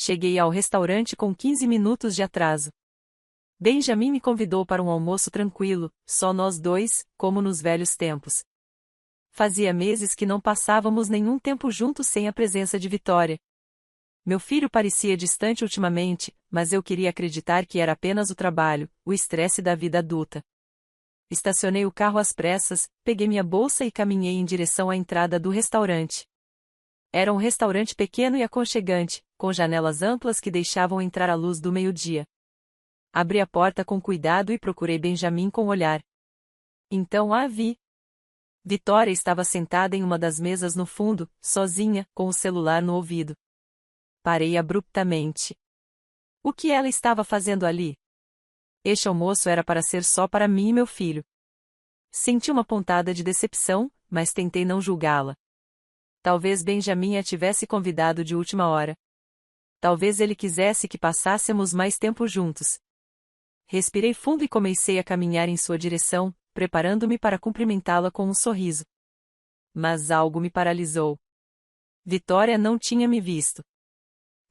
cheguei ao restaurante com 15 minutos de atraso. Benjamin me convidou para um almoço tranquilo, só nós dois, como nos velhos tempos. Fazia meses que não passávamos nenhum tempo juntos sem a presença de Vitória. Meu filho parecia distante ultimamente, mas eu queria acreditar que era apenas o trabalho, o estresse da vida adulta. Estacionei o carro às pressas, peguei minha bolsa e caminhei em direção à entrada do restaurante. Era um restaurante pequeno e aconchegante, com janelas amplas que deixavam entrar a luz do meio-dia. Abri a porta com cuidado e procurei Benjamin com o olhar. Então a vi. Vitória estava sentada em uma das mesas no fundo, sozinha, com o celular no ouvido. Parei abruptamente. O que ela estava fazendo ali? Este almoço era para ser só para mim e meu filho. Senti uma pontada de decepção, mas tentei não julgá-la. Talvez Benjamin a tivesse convidado de última hora. Talvez ele quisesse que passássemos mais tempo juntos. Respirei fundo e comecei a caminhar em sua direção, preparando-me para cumprimentá-la com um sorriso. Mas algo me paralisou. Vitória não tinha me visto.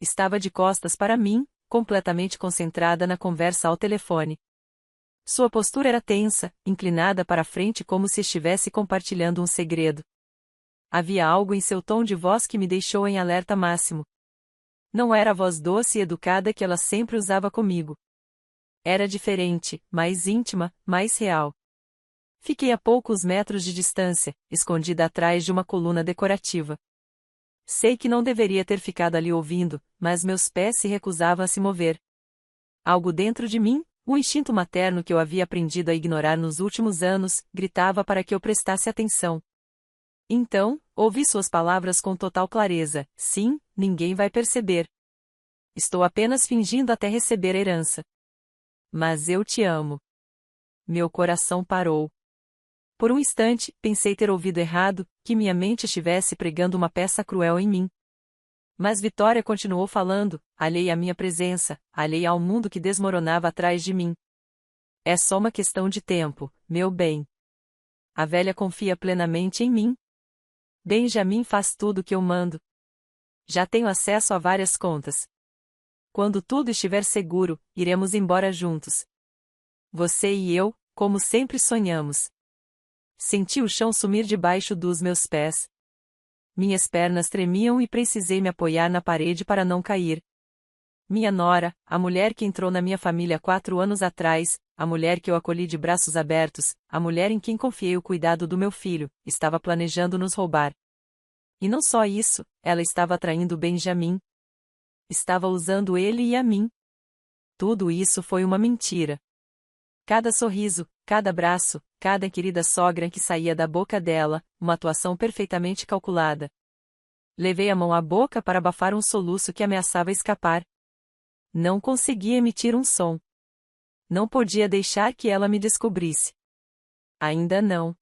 Estava de costas para mim, completamente concentrada na conversa ao telefone. Sua postura era tensa, inclinada para a frente como se estivesse compartilhando um segredo. Havia algo em seu tom de voz que me deixou em alerta máximo. Não era a voz doce e educada que ela sempre usava comigo. Era diferente, mais íntima, mais real. Fiquei a poucos metros de distância, escondida atrás de uma coluna decorativa. Sei que não deveria ter ficado ali ouvindo, mas meus pés se recusavam a se mover. Algo dentro de mim, um instinto materno que eu havia aprendido a ignorar nos últimos anos, gritava para que eu prestasse atenção. Então, ouvi suas palavras com total clareza: sim, ninguém vai perceber. Estou apenas fingindo até receber a herança. Mas eu te amo. Meu coração parou. Por um instante, pensei ter ouvido errado, que minha mente estivesse pregando uma peça cruel em mim. Mas Vitória continuou falando, alheia à minha presença, alheia ao mundo que desmoronava atrás de mim. É só uma questão de tempo, meu bem. A velha confia plenamente em mim. Benjamin faz tudo o que eu mando. Já tenho acesso a várias contas. Quando tudo estiver seguro, iremos embora juntos. Você e eu, como sempre sonhamos. Senti o chão sumir debaixo dos meus pés. Minhas pernas tremiam e precisei me apoiar na parede para não cair. Minha nora, a mulher que entrou na minha família 4 anos atrás, a mulher que eu acolhi de braços abertos, a mulher em quem confiei o cuidado do meu filho, estava planejando nos roubar. E não só isso, ela estava traindo Benjamin. Estava usando ele e a mim. Tudo isso foi uma mentira. Cada sorriso, cada abraço, cada querida sogra que saía da boca dela, uma atuação perfeitamente calculada. Levei a mão à boca para abafar um soluço que ameaçava escapar. Não conseguia emitir um som. Não podia deixar que ela me descobrisse. Ainda não.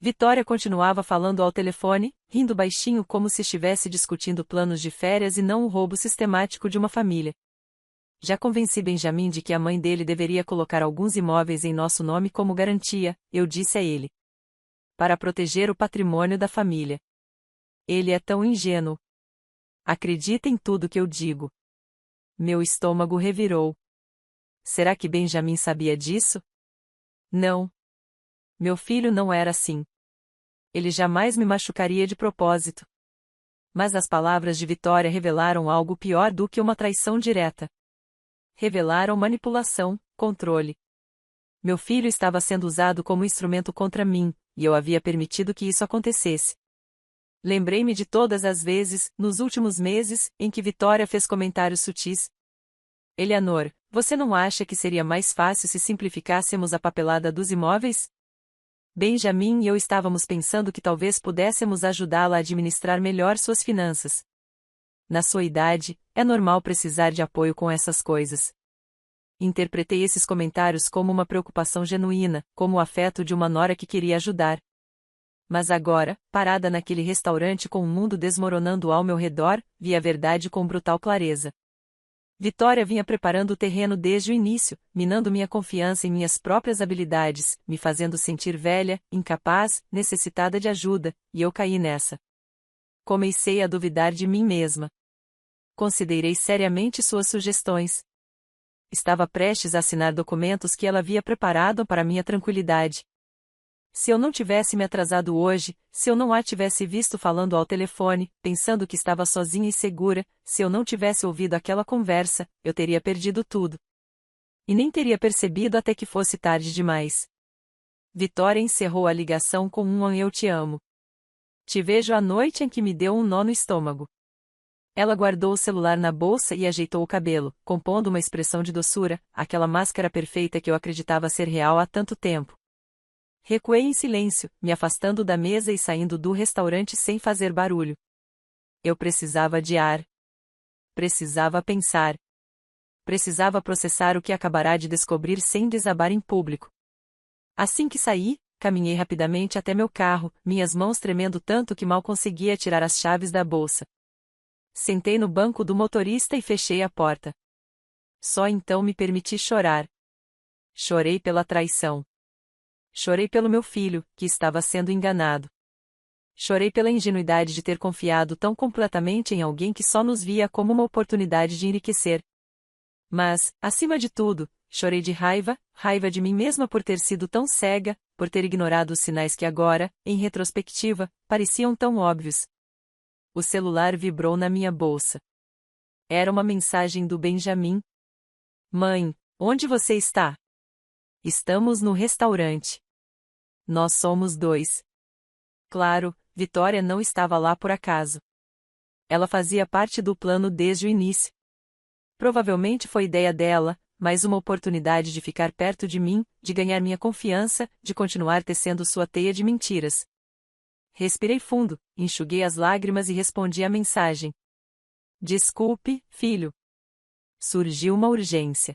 Vitória continuava falando ao telefone, rindo baixinho como se estivesse discutindo planos de férias e não o roubo sistemático de uma família. Já convenci Benjamin de que a mãe dele deveria colocar alguns imóveis em nosso nome como garantia, eu disse a ele. Para proteger o patrimônio da família. Ele é tão ingênuo. Acredita em tudo que eu digo. Meu estômago revirou. Será que Benjamin sabia disso? Não. Meu filho não era assim. Ele jamais me machucaria de propósito. Mas as palavras de Vitória revelaram algo pior do que uma traição direta. Revelaram manipulação, controle. Meu filho estava sendo usado como instrumento contra mim, e eu havia permitido que isso acontecesse. Lembrei-me de todas as vezes, nos últimos meses, em que Vitória fez comentários sutis. Eleanor, você não acha que seria mais fácil se simplificássemos a papelada dos imóveis? Benjamin e eu estávamos pensando que talvez pudéssemos ajudá-la a administrar melhor suas finanças. Na sua idade, é normal precisar de apoio com essas coisas. Interpretei esses comentários como uma preocupação genuína, como o afeto de uma nora que queria ajudar. Mas agora, parada naquele restaurante com o mundo desmoronando ao meu redor, vi a verdade com brutal clareza. Vitória vinha preparando o terreno desde o início, minando minha confiança em minhas próprias habilidades, me fazendo sentir velha, incapaz, necessitada de ajuda, e eu caí nessa. Comecei a duvidar de mim mesma. Considerei seriamente suas sugestões. Estava prestes a assinar documentos que ela havia preparado para minha tranquilidade. Se eu não tivesse me atrasado hoje, se eu não a tivesse visto falando ao telefone, pensando que estava sozinha e segura, se eu não tivesse ouvido aquela conversa, eu teria perdido tudo. E nem teria percebido até que fosse tarde demais. Vitória encerrou a ligação com um "eu te amo. Te vejo à noite" em que me deu um nó no estômago. Ela guardou o celular na bolsa e ajeitou o cabelo, compondo uma expressão de doçura, aquela máscara perfeita que eu acreditava ser real há tanto tempo. Recuei em silêncio, me afastando da mesa e saindo do restaurante sem fazer barulho. Eu precisava de ar. Precisava pensar. Precisava processar o que acabará de descobrir sem desabar em público. Assim que saí, caminhei rapidamente até meu carro, minhas mãos tremendo tanto que mal conseguia tirar as chaves da bolsa. Sentei no banco do motorista e fechei a porta. Só então me permiti chorar. Chorei pela traição. Chorei pelo meu filho, que estava sendo enganado. Chorei pela ingenuidade de ter confiado tão completamente em alguém que só nos via como uma oportunidade de enriquecer. Mas, acima de tudo, chorei de raiva, raiva de mim mesma por ter sido tão cega, por ter ignorado os sinais que agora, em retrospectiva, pareciam tão óbvios. O celular vibrou na minha bolsa. Era uma mensagem do Benjamin. "Mãe, onde você está?" "Estamos no restaurante." "Nós somos dois." Claro, Vitória não estava lá por acaso. Ela fazia parte do plano desde o início. Provavelmente foi ideia dela, mais uma oportunidade de ficar perto de mim, de ganhar minha confiança, de continuar tecendo sua teia de mentiras. Respirei fundo, enxuguei as lágrimas e respondi à mensagem. "Desculpe, filho. Surgiu uma urgência.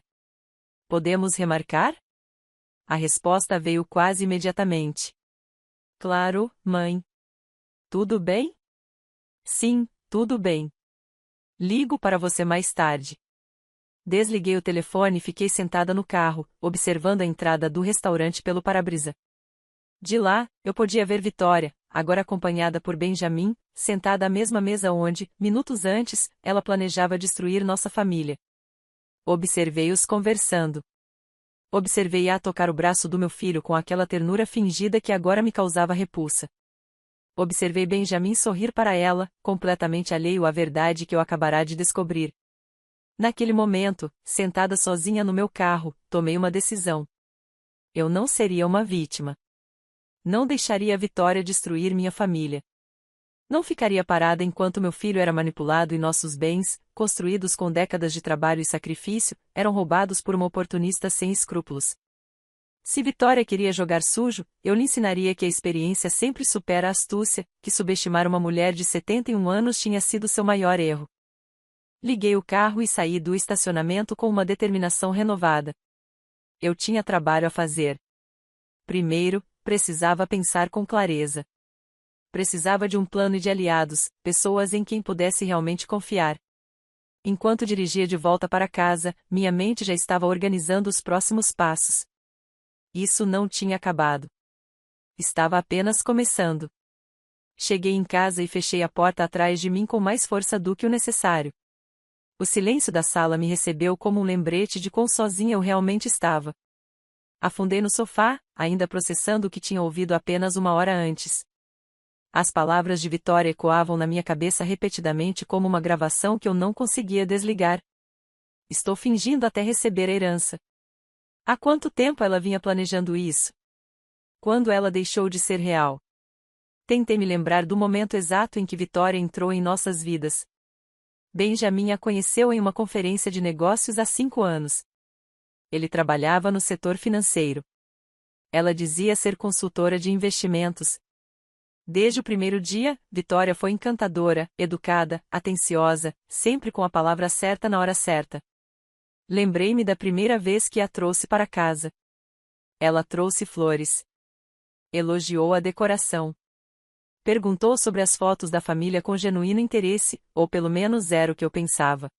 Podemos remarcar?" A resposta veio quase imediatamente. "Claro, mãe." "Tudo bem?" "Sim, tudo bem. Ligo para você mais tarde." Desliguei o telefone e fiquei sentada no carro, observando a entrada do restaurante pelo para-brisa. De lá, eu podia ver Vitória, agora acompanhada por Benjamin, sentada à mesma mesa onde, minutos antes, ela planejava destruir nossa família. Observei-os conversando. Observei-a tocar o braço do meu filho com aquela ternura fingida que agora me causava repulsa. Observei Benjamin sorrir para ela, completamente alheio à verdade que eu acabará de descobrir. Naquele momento, sentada sozinha no meu carro, tomei uma decisão. Eu não seria uma vítima. Não deixaria a Vitória destruir minha família. Não ficaria parada enquanto meu filho era manipulado e nossos bens, construídos com décadas de trabalho e sacrifício, eram roubados por uma oportunista sem escrúpulos. Se Vitória queria jogar sujo, eu lhe ensinaria que a experiência sempre supera a astúcia, que subestimar uma mulher de 71 anos tinha sido seu maior erro. Liguei o carro e saí do estacionamento com uma determinação renovada. Eu tinha trabalho a fazer. Primeiro, precisava pensar com clareza. Precisava de um plano e de aliados, pessoas em quem pudesse realmente confiar. Enquanto dirigia de volta para casa, minha mente já estava organizando os próximos passos. Isso não tinha acabado. Estava apenas começando. Cheguei em casa e fechei a porta atrás de mim com mais força do que o necessário. O silêncio da sala me recebeu como um lembrete de quão sozinha eu realmente estava. Afundei no sofá, ainda processando o que tinha ouvido apenas uma hora antes. As palavras de Vitória ecoavam na minha cabeça repetidamente como uma gravação que eu não conseguia desligar. Estou fingindo até receber a herança. Há quanto tempo ela vinha planejando isso? Quando ela deixou de ser real? Tentei me lembrar do momento exato em que Vitória entrou em nossas vidas. Benjamin a conheceu em uma conferência de negócios há 5 anos. Ele trabalhava no setor financeiro. Ela dizia ser consultora de investimentos. Desde o primeiro dia, Vitória foi encantadora, educada, atenciosa, sempre com a palavra certa na hora certa. Lembrei-me da primeira vez que a trouxe para casa. Ela trouxe flores. Elogiou a decoração. Perguntou sobre as fotos da família com genuíno interesse, ou pelo menos era o que eu pensava.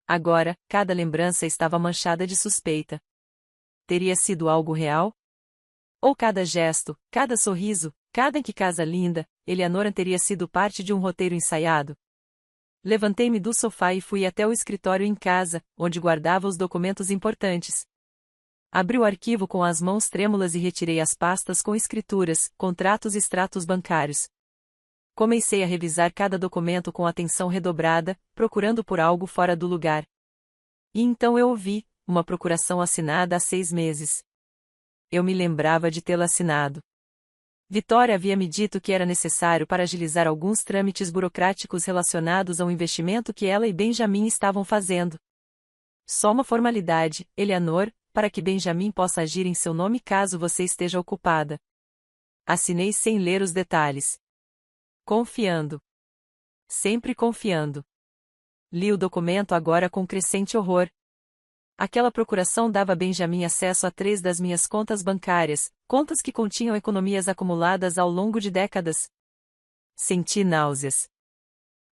Agora, cada lembrança estava manchada de suspeita. Teria sido algo real? Ou cada gesto, cada sorriso, cada "em que casa linda", Eleanora teria sido parte de um roteiro ensaiado? Levantei-me do sofá e fui até o escritório em casa, onde guardava os documentos importantes. Abri o arquivo com as mãos trêmulas e retirei as pastas com escrituras, contratos e extratos bancários. Comecei a revisar cada documento com atenção redobrada, procurando por algo fora do lugar. E então eu ouvi uma procuração assinada há 6 meses. Eu me lembrava de tê-la assinado. Vitória havia me dito que era necessário para agilizar alguns trâmites burocráticos relacionados ao investimento que ela e Benjamin estavam fazendo. Só uma formalidade, Eleanor, para que Benjamin possa agir em seu nome caso você esteja ocupada. Assinei sem ler os detalhes. Confiando. Sempre confiando. Li o documento agora com crescente horror. Aquela procuração dava a Benjamin acesso a 3 das minhas contas bancárias, contas que continham economias acumuladas ao longo de décadas. Senti náuseas.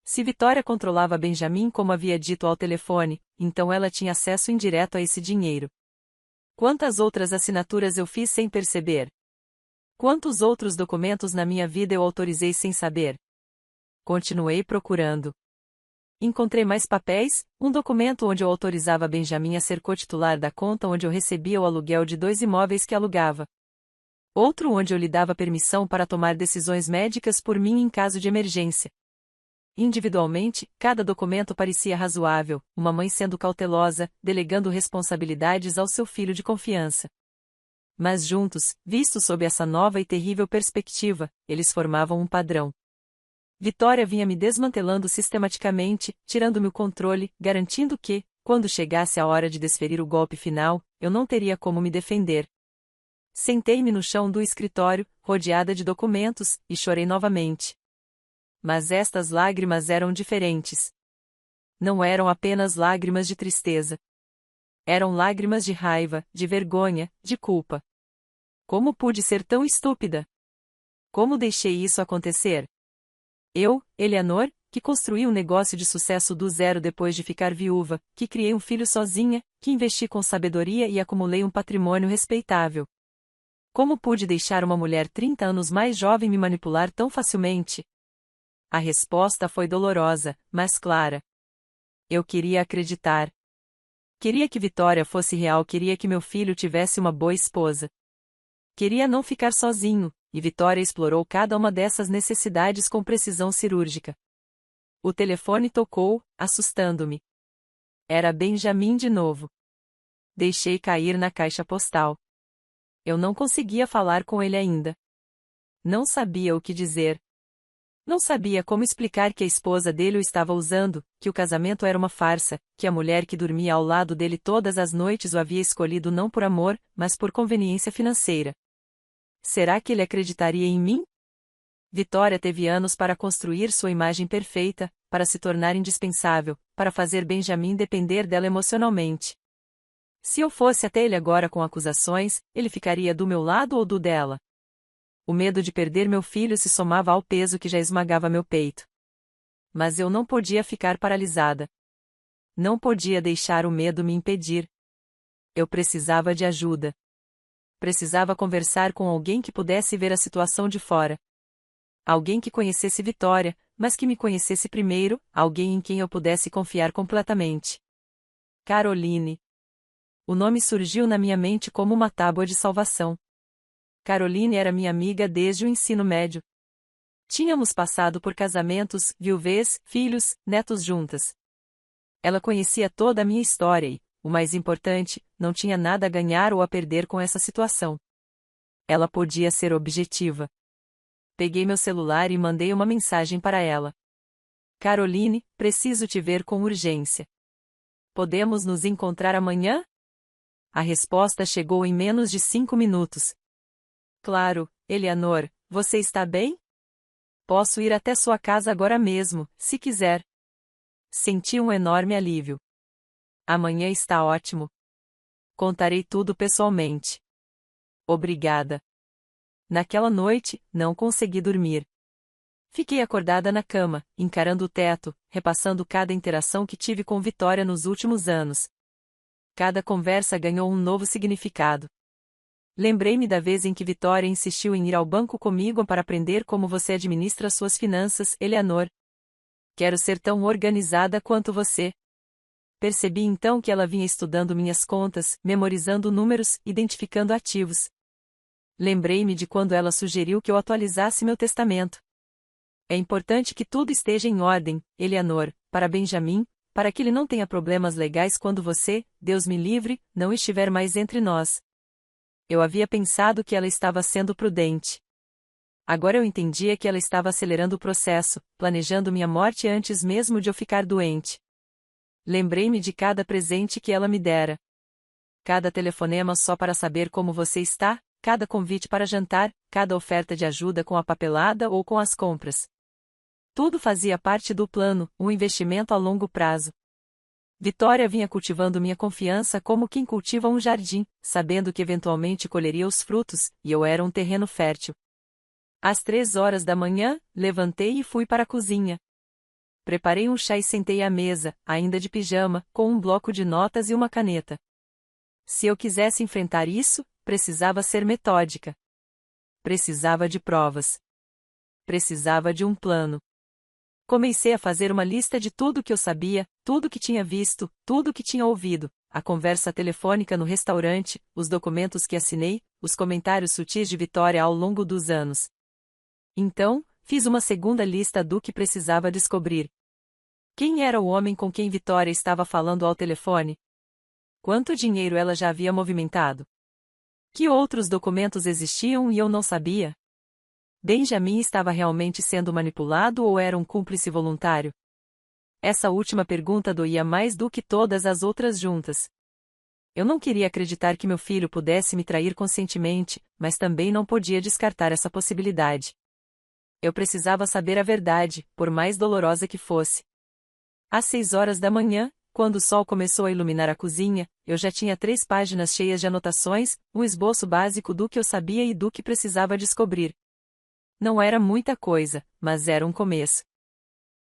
Se Vitória controlava Benjamin como havia dito ao telefone, então ela tinha acesso indireto a esse dinheiro. Quantas outras assinaturas eu fiz sem perceber? Quantos outros documentos na minha vida eu autorizei sem saber? Continuei procurando. Encontrei mais papéis, um documento onde eu autorizava Benjamin a ser cotitular da conta onde eu recebia o aluguel de 2 imóveis que alugava. Outro onde eu lhe dava permissão para tomar decisões médicas por mim em caso de emergência. Individualmente, cada documento parecia razoável, uma mãe sendo cautelosa, delegando responsabilidades ao seu filho de confiança. Mas juntos, vistos sob essa nova e terrível perspectiva, eles formavam um padrão. Vitória vinha me desmantelando sistematicamente, tirando-me o controle, garantindo que, quando chegasse a hora de desferir o golpe final, eu não teria como me defender. Sentei-me no chão do escritório, rodeada de documentos, e chorei novamente. Mas estas lágrimas eram diferentes. Não eram apenas lágrimas de tristeza. Eram lágrimas de raiva, de vergonha, de culpa. Como pude ser tão estúpida? Como deixei isso acontecer? Eu, Eleanor, que construí um negócio de sucesso do zero depois de ficar viúva, que criei um filho sozinha, que investi com sabedoria e acumulei um patrimônio respeitável. Como pude deixar uma mulher 30 anos mais jovem me manipular tão facilmente? A resposta foi dolorosa, mas clara. Eu queria acreditar. Queria que Vitória fosse real, queria que meu filho tivesse uma boa esposa. Queria não ficar sozinho, e Vitória explorou cada uma dessas necessidades com precisão cirúrgica. O telefone tocou, assustando-me. Era Benjamin de novo. Deixei cair na caixa postal. Eu não conseguia falar com ele ainda. Não sabia o que dizer. Não sabia como explicar que a esposa dele o estava usando, que o casamento era uma farsa, que a mulher que dormia ao lado dele todas as noites o havia escolhido não por amor, mas por conveniência financeira. Será que ele acreditaria em mim? Vitória teve anos para construir sua imagem perfeita, para se tornar indispensável, para fazer Benjamin depender dela emocionalmente. Se eu fosse até ele agora com acusações, ele ficaria do meu lado ou do dela? O medo de perder meu filho se somava ao peso que já esmagava meu peito. Mas eu não podia ficar paralisada. Não podia deixar o medo me impedir. Eu precisava de ajuda. Precisava conversar com alguém que pudesse ver a situação de fora. Alguém que conhecesse Vitória, mas que me conhecesse primeiro, alguém em quem eu pudesse confiar completamente. Caroline. O nome surgiu na minha mente como uma tábua de salvação. Caroline era minha amiga desde o ensino médio. Tínhamos passado por casamentos, viuvez, filhos, netos juntas. Ela conhecia toda a minha história e, o mais importante, não tinha nada a ganhar ou a perder com essa situação. Ela podia ser objetiva. Peguei meu celular e mandei uma mensagem para ela. Caroline, preciso te ver com urgência. Podemos nos encontrar amanhã? A resposta chegou em menos de 5 minutos. Claro, Eleanor, você está bem? Posso ir até sua casa agora mesmo, se quiser. Senti um enorme alívio. Amanhã está ótimo. Contarei tudo pessoalmente. Obrigada. Naquela noite, não consegui dormir. Fiquei acordada na cama, encarando o teto, repassando cada interação que tive com Vitória nos últimos anos. Cada conversa ganhou um novo significado. Lembrei-me da vez em que Vitória insistiu em ir ao banco comigo para aprender como você administra suas finanças, Eleanor. Quero ser tão organizada quanto você. Percebi então que ela vinha estudando minhas contas, memorizando números, identificando ativos. Lembrei-me de quando ela sugeriu que eu atualizasse meu testamento. É importante que tudo esteja em ordem, Eleanor, para Benjamin, para que ele não tenha problemas legais quando você, Deus me livre, não estiver mais entre nós. Eu havia pensado que ela estava sendo prudente. Agora eu entendia que ela estava acelerando o processo, planejando minha morte antes mesmo de eu ficar doente. Lembrei-me de cada presente que ela me dera. Cada telefonema só para saber como você está, cada convite para jantar, cada oferta de ajuda com a papelada ou com as compras. Tudo fazia parte do plano, um investimento a longo prazo. Vitória vinha cultivando minha confiança como quem cultiva um jardim, sabendo que eventualmente colheria os frutos, e eu era um terreno fértil. Às 3 horas da manhã, levantei e fui para a cozinha. Preparei um chá e sentei à mesa, ainda de pijama, com um bloco de notas e uma caneta. Se eu quisesse enfrentar isso, precisava ser metódica. Precisava de provas. Precisava de um plano. Comecei a fazer uma lista de tudo que eu sabia, tudo que tinha visto, tudo que tinha ouvido, a conversa telefônica no restaurante, os documentos que assinei, os comentários sutis de Vitória ao longo dos anos. Então, fiz uma segunda lista do que precisava descobrir. Quem era o homem com quem Vitória estava falando ao telefone? Quanto dinheiro ela já havia movimentado? Que outros documentos existiam e eu não sabia? Benjamin estava realmente sendo manipulado ou era um cúmplice voluntário? Essa última pergunta doía mais do que todas as outras juntas. Eu não queria acreditar que meu filho pudesse me trair conscientemente, mas também não podia descartar essa possibilidade. Eu precisava saber a verdade, por mais dolorosa que fosse. Às 6 horas da manhã, quando o sol começou a iluminar a cozinha, eu já tinha 3 páginas cheias de anotações, um esboço básico do que eu sabia e do que precisava descobrir. Não era muita coisa, mas era um começo.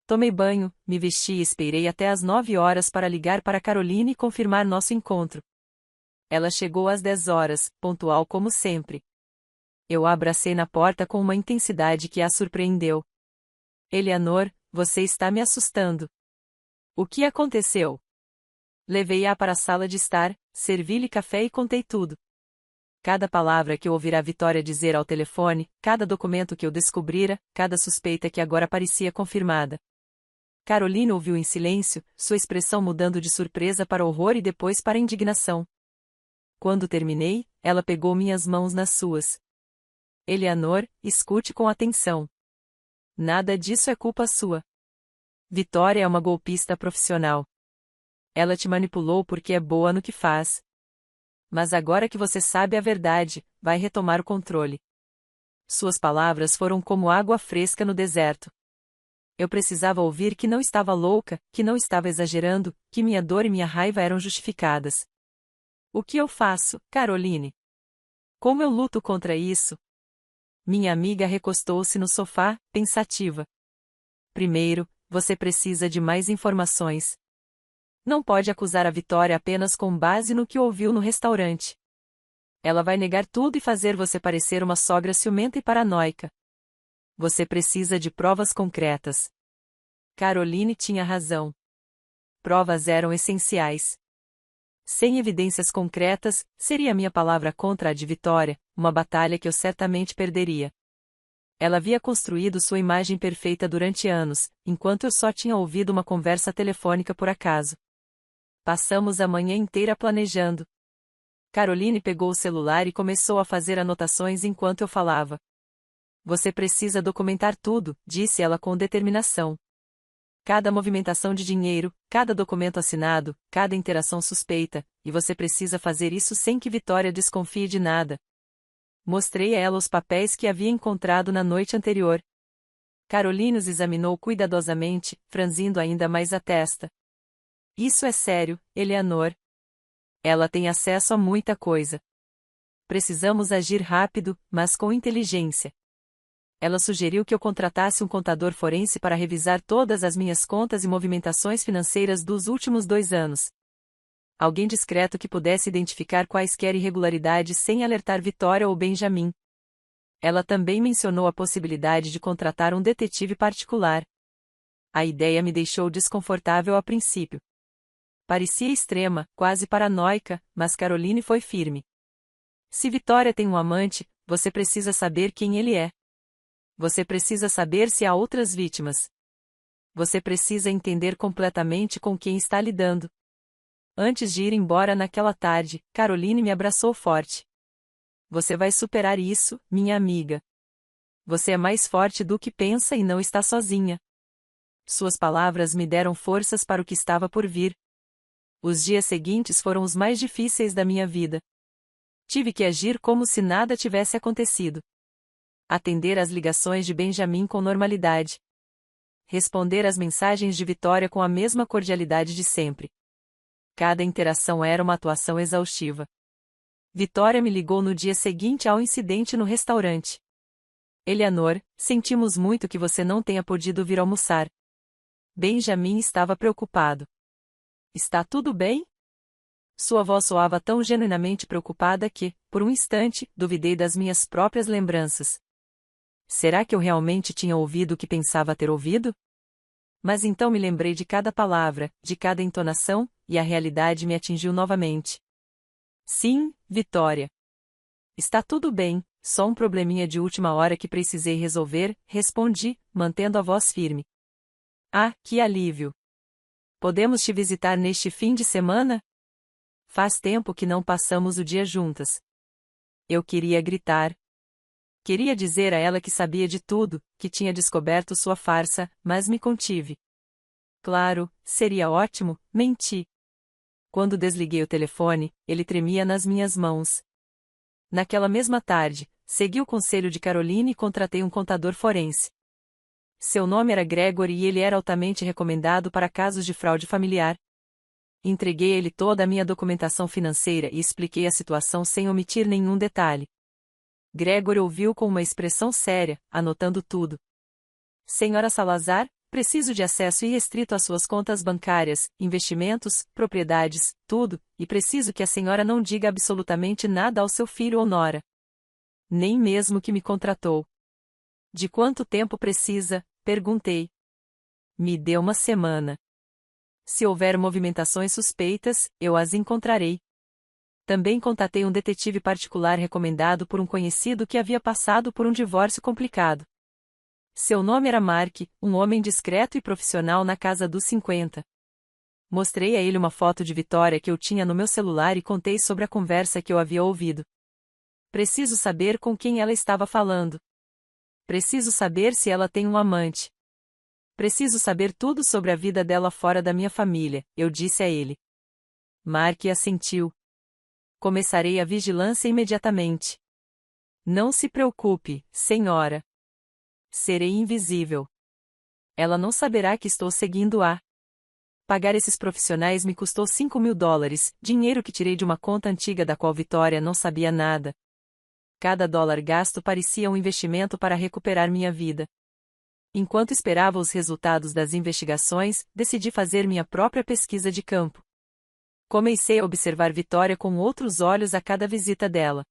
Tomei banho, me vesti e esperei até às 9 horas para ligar para Caroline e confirmar nosso encontro. Ela chegou às 10 horas, pontual como sempre. Eu a abracei na porta com uma intensidade que a surpreendeu. Eleanor, você está me assustando. O que aconteceu? Levei-a para a sala de estar, servi-lhe café e contei tudo. Cada palavra que eu ouvira a Vitória dizer ao telefone, cada documento que eu descobrira, cada suspeita que agora parecia confirmada. Caroline ouviu em silêncio, sua expressão mudando de surpresa para horror e depois para indignação. Quando terminei, ela pegou minhas mãos nas suas. Eleanor, escute com atenção. Nada disso é culpa sua. Vitória é uma golpista profissional. Ela te manipulou porque é boa no que faz. Mas agora que você sabe a verdade, vai retomar o controle. Suas palavras foram como água fresca no deserto. Eu precisava ouvir que não estava louca, que não estava exagerando, que minha dor e minha raiva eram justificadas. O que eu faço, Caroline? Como eu luto contra isso? Minha amiga recostou-se no sofá, pensativa. Primeiro, você precisa de mais informações. Não pode acusar a Vitória apenas com base no que ouviu no restaurante. Ela vai negar tudo e fazer você parecer uma sogra ciumenta e paranoica. Você precisa de provas concretas. Caroline tinha razão. Provas eram essenciais. Sem evidências concretas, seria minha palavra contra a de Vitória, uma batalha que eu certamente perderia. Ela havia construído sua imagem perfeita durante anos, enquanto eu só tinha ouvido uma conversa telefônica por acaso. Passamos a manhã inteira planejando. Caroline pegou o celular e começou a fazer anotações enquanto eu falava. Você precisa documentar tudo, disse ela com determinação. Cada movimentação de dinheiro, cada documento assinado, cada interação suspeita, e você precisa fazer isso sem que Vitória desconfie de nada. Mostrei a ela os papéis que havia encontrado na noite anterior. Caroline os examinou cuidadosamente, franzindo ainda mais a testa. Isso é sério, Eleanor. Ela tem acesso a muita coisa. Precisamos agir rápido, mas com inteligência. Ela sugeriu que eu contratasse um contador forense para revisar todas as minhas contas e movimentações financeiras dos últimos 2 anos. Alguém discreto que pudesse identificar quaisquer irregularidades sem alertar Vitória ou Benjamin. Ela também mencionou a possibilidade de contratar um detetive particular. A ideia me deixou desconfortável a princípio. Parecia extrema, quase paranoica, mas Caroline foi firme. Se Vitória tem um amante, você precisa saber quem ele é. Você precisa saber se há outras vítimas. Você precisa entender completamente com quem está lidando. Antes de ir embora naquela tarde, Caroline me abraçou forte. Você vai superar isso, minha amiga. Você é mais forte do que pensa e não está sozinha. Suas palavras me deram forças para o que estava por vir. Os dias seguintes foram os mais difíceis da minha vida. Tive que agir como se nada tivesse acontecido. Atender às ligações de Benjamin com normalidade. Responder às mensagens de Vitória com a mesma cordialidade de sempre. Cada interação era uma atuação exaustiva. Vitória me ligou no dia seguinte ao incidente no restaurante. Eleanor, sentimos muito que você não tenha podido vir almoçar. Benjamin estava preocupado. Está tudo bem? Sua voz soava tão genuinamente preocupada que, por um instante, duvidei das minhas próprias lembranças. Será que eu realmente tinha ouvido o que pensava ter ouvido? Mas então me lembrei de cada palavra, de cada entonação, e a realidade me atingiu novamente. Sim, Vitória. Está tudo bem, só um probleminha de última hora que precisei resolver, respondi, mantendo a voz firme. Ah, que alívio! Podemos te visitar neste fim de semana? Faz tempo que não passamos o dia juntas. Eu queria gritar. Queria dizer a ela que sabia de tudo, que tinha descoberto sua farsa, mas me contive. Claro, seria ótimo, menti. Quando desliguei o telefone, ele tremia nas minhas mãos. Naquela mesma tarde, segui o conselho de Caroline e contratei um contador forense. Seu nome era Gregory e ele era altamente recomendado para casos de fraude familiar. Entreguei a ele toda a minha documentação financeira e expliquei a situação sem omitir nenhum detalhe. Gregory ouviu com uma expressão séria, anotando tudo. Senhora Salazar, preciso de acesso irrestrito às suas contas bancárias, investimentos, propriedades, tudo, e preciso que a senhora não diga absolutamente nada ao seu filho ou nora. Nem mesmo que me contratou. De quanto tempo precisa? Perguntei. Me dê uma semana. Se houver movimentações suspeitas, eu as encontrarei. Também contatei um detetive particular recomendado por um conhecido que havia passado por um divórcio complicado. Seu nome era Mark, um homem discreto e profissional na casa dos 50. Mostrei a ele uma foto de Vitória que eu tinha no meu celular e contei sobre a conversa que eu havia ouvido. Preciso saber com quem ela estava falando. Preciso saber se ela tem um amante. Preciso saber tudo sobre a vida dela fora da minha família, eu disse a ele. Mark assentiu. Começarei a vigilância imediatamente. Não se preocupe, senhora. Serei invisível. Ela não saberá que estou seguindo-a. Pagar esses profissionais me custou $5.000, dinheiro que tirei de uma conta antiga da qual Vitória não sabia nada. Cada dólar gasto parecia um investimento para recuperar minha vida. Enquanto esperava os resultados das investigações, decidi fazer minha própria pesquisa de campo. Comecei a observar Vitória com outros olhos a cada visita dela.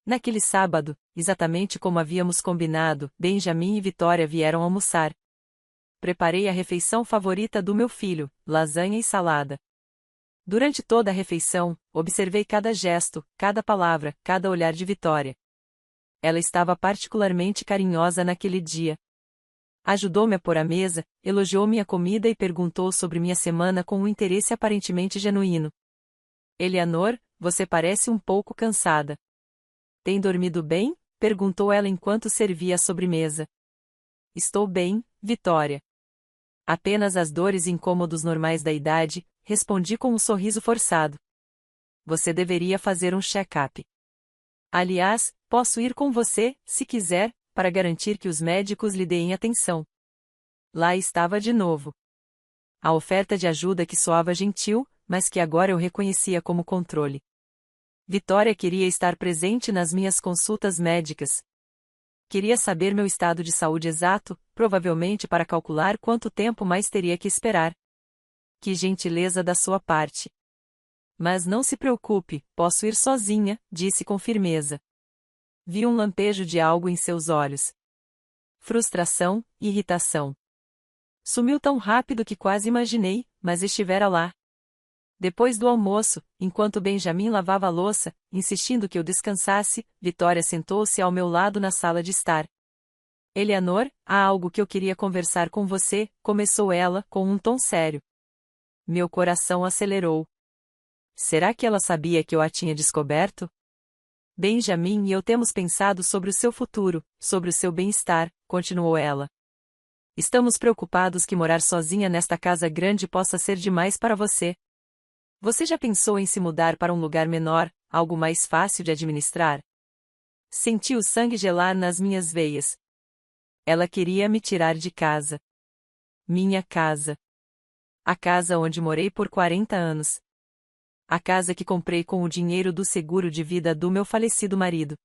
Naquele sábado, exatamente como havíamos combinado, Benjamin e Vitória vieram almoçar. Preparei a refeição favorita do meu filho, lasanha e salada. Durante toda a refeição, observei cada gesto, cada palavra, cada olhar de Vitória. Ela estava particularmente carinhosa naquele dia. Ajudou-me a pôr a mesa, elogiou minha comida e perguntou sobre minha semana com um interesse aparentemente genuíno. Eleanor, você parece um pouco cansada. Tem dormido bem? Perguntou ela enquanto servia a sobremesa. Estou bem, Vitória. Apenas as dores e incômodos normais da idade, respondi com um sorriso forçado. Você deveria fazer um check-up. Aliás, posso ir com você, se quiser, para garantir que os médicos lhe deem atenção. Lá estava de novo. A oferta de ajuda que soava gentil, mas que agora eu reconhecia como controle. Vitória queria estar presente nas minhas consultas médicas. Queria saber meu estado de saúde exato, provavelmente para calcular quanto tempo mais teria que esperar. Que gentileza da sua parte. Mas não se preocupe, posso ir sozinha, disse com firmeza. Vi um lampejo de algo em seus olhos. Frustração, irritação. Sumiu tão rápido que quase imaginei, mas estivera lá. Depois do almoço, enquanto Benjamin lavava a louça, insistindo que eu descansasse, Vitória sentou-se ao meu lado na sala de estar. Eleanor, há algo que eu queria conversar com você, começou ela, com um tom sério. Meu coração acelerou. Será que ela sabia que eu a tinha descoberto? Benjamin e eu temos pensado sobre o seu futuro, sobre o seu bem-estar, continuou ela. Estamos preocupados que morar sozinha nesta casa grande possa ser demais para você. Você já pensou em se mudar para um lugar menor, algo mais fácil de administrar? Senti o sangue gelar nas minhas veias. Ela queria me tirar de casa. Minha casa. A casa onde morei por 40 anos. A casa que comprei com o dinheiro do seguro de vida do meu falecido marido.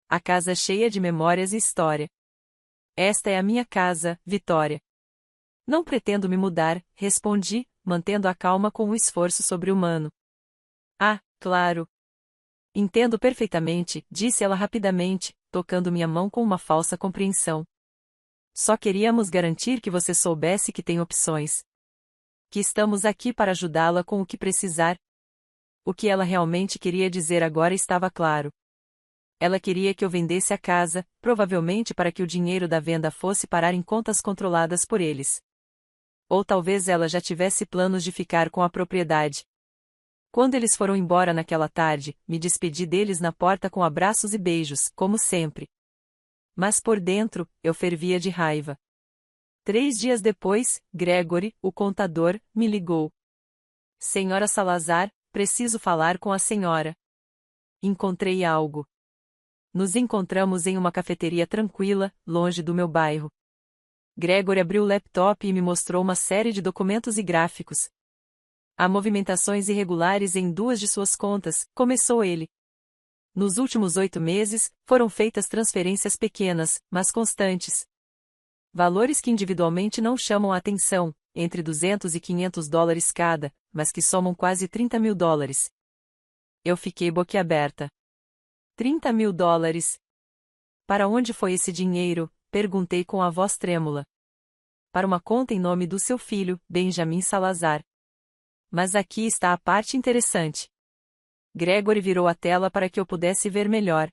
A casa cheia de memórias e história. Esta é a minha casa, Vitória. Não pretendo me mudar, respondi, mantendo a calma com um esforço sobre-humano. Ah, claro. Entendo perfeitamente, disse ela rapidamente, tocando minha mão com uma falsa compreensão. Só queríamos garantir que você soubesse que tem opções. Que estamos aqui para ajudá-la com o que precisar. O que ela realmente queria dizer agora estava claro. Ela queria que eu vendesse a casa, provavelmente para que o dinheiro da venda fosse parar em contas controladas por eles. Ou talvez ela já tivesse planos de ficar com a propriedade. Quando eles foram embora naquela tarde, me despedi deles na porta com abraços e beijos, como sempre. Mas por dentro, eu fervia de raiva. 3 dias depois, Gregory, o contador, me ligou. Senhora Salazar, preciso falar com a senhora. Encontrei algo. Nos encontramos em uma cafeteria tranquila, longe do meu bairro. Gregory abriu o laptop e me mostrou uma série de documentos e gráficos. Há movimentações irregulares em 2 de suas contas, começou ele. Nos últimos 8 meses, foram feitas transferências pequenas, mas constantes. Valores que individualmente não chamam a atenção, entre 200 e 500 dólares cada, mas que somam quase 30 mil dólares. Eu fiquei boquiaberta. 30 mil dólares. Para onde foi esse dinheiro? Perguntei com a voz trêmula. Para uma conta em nome do seu filho, Benjamin Salazar. Mas aqui está a parte interessante. Gregory virou a tela para que eu pudesse ver melhor.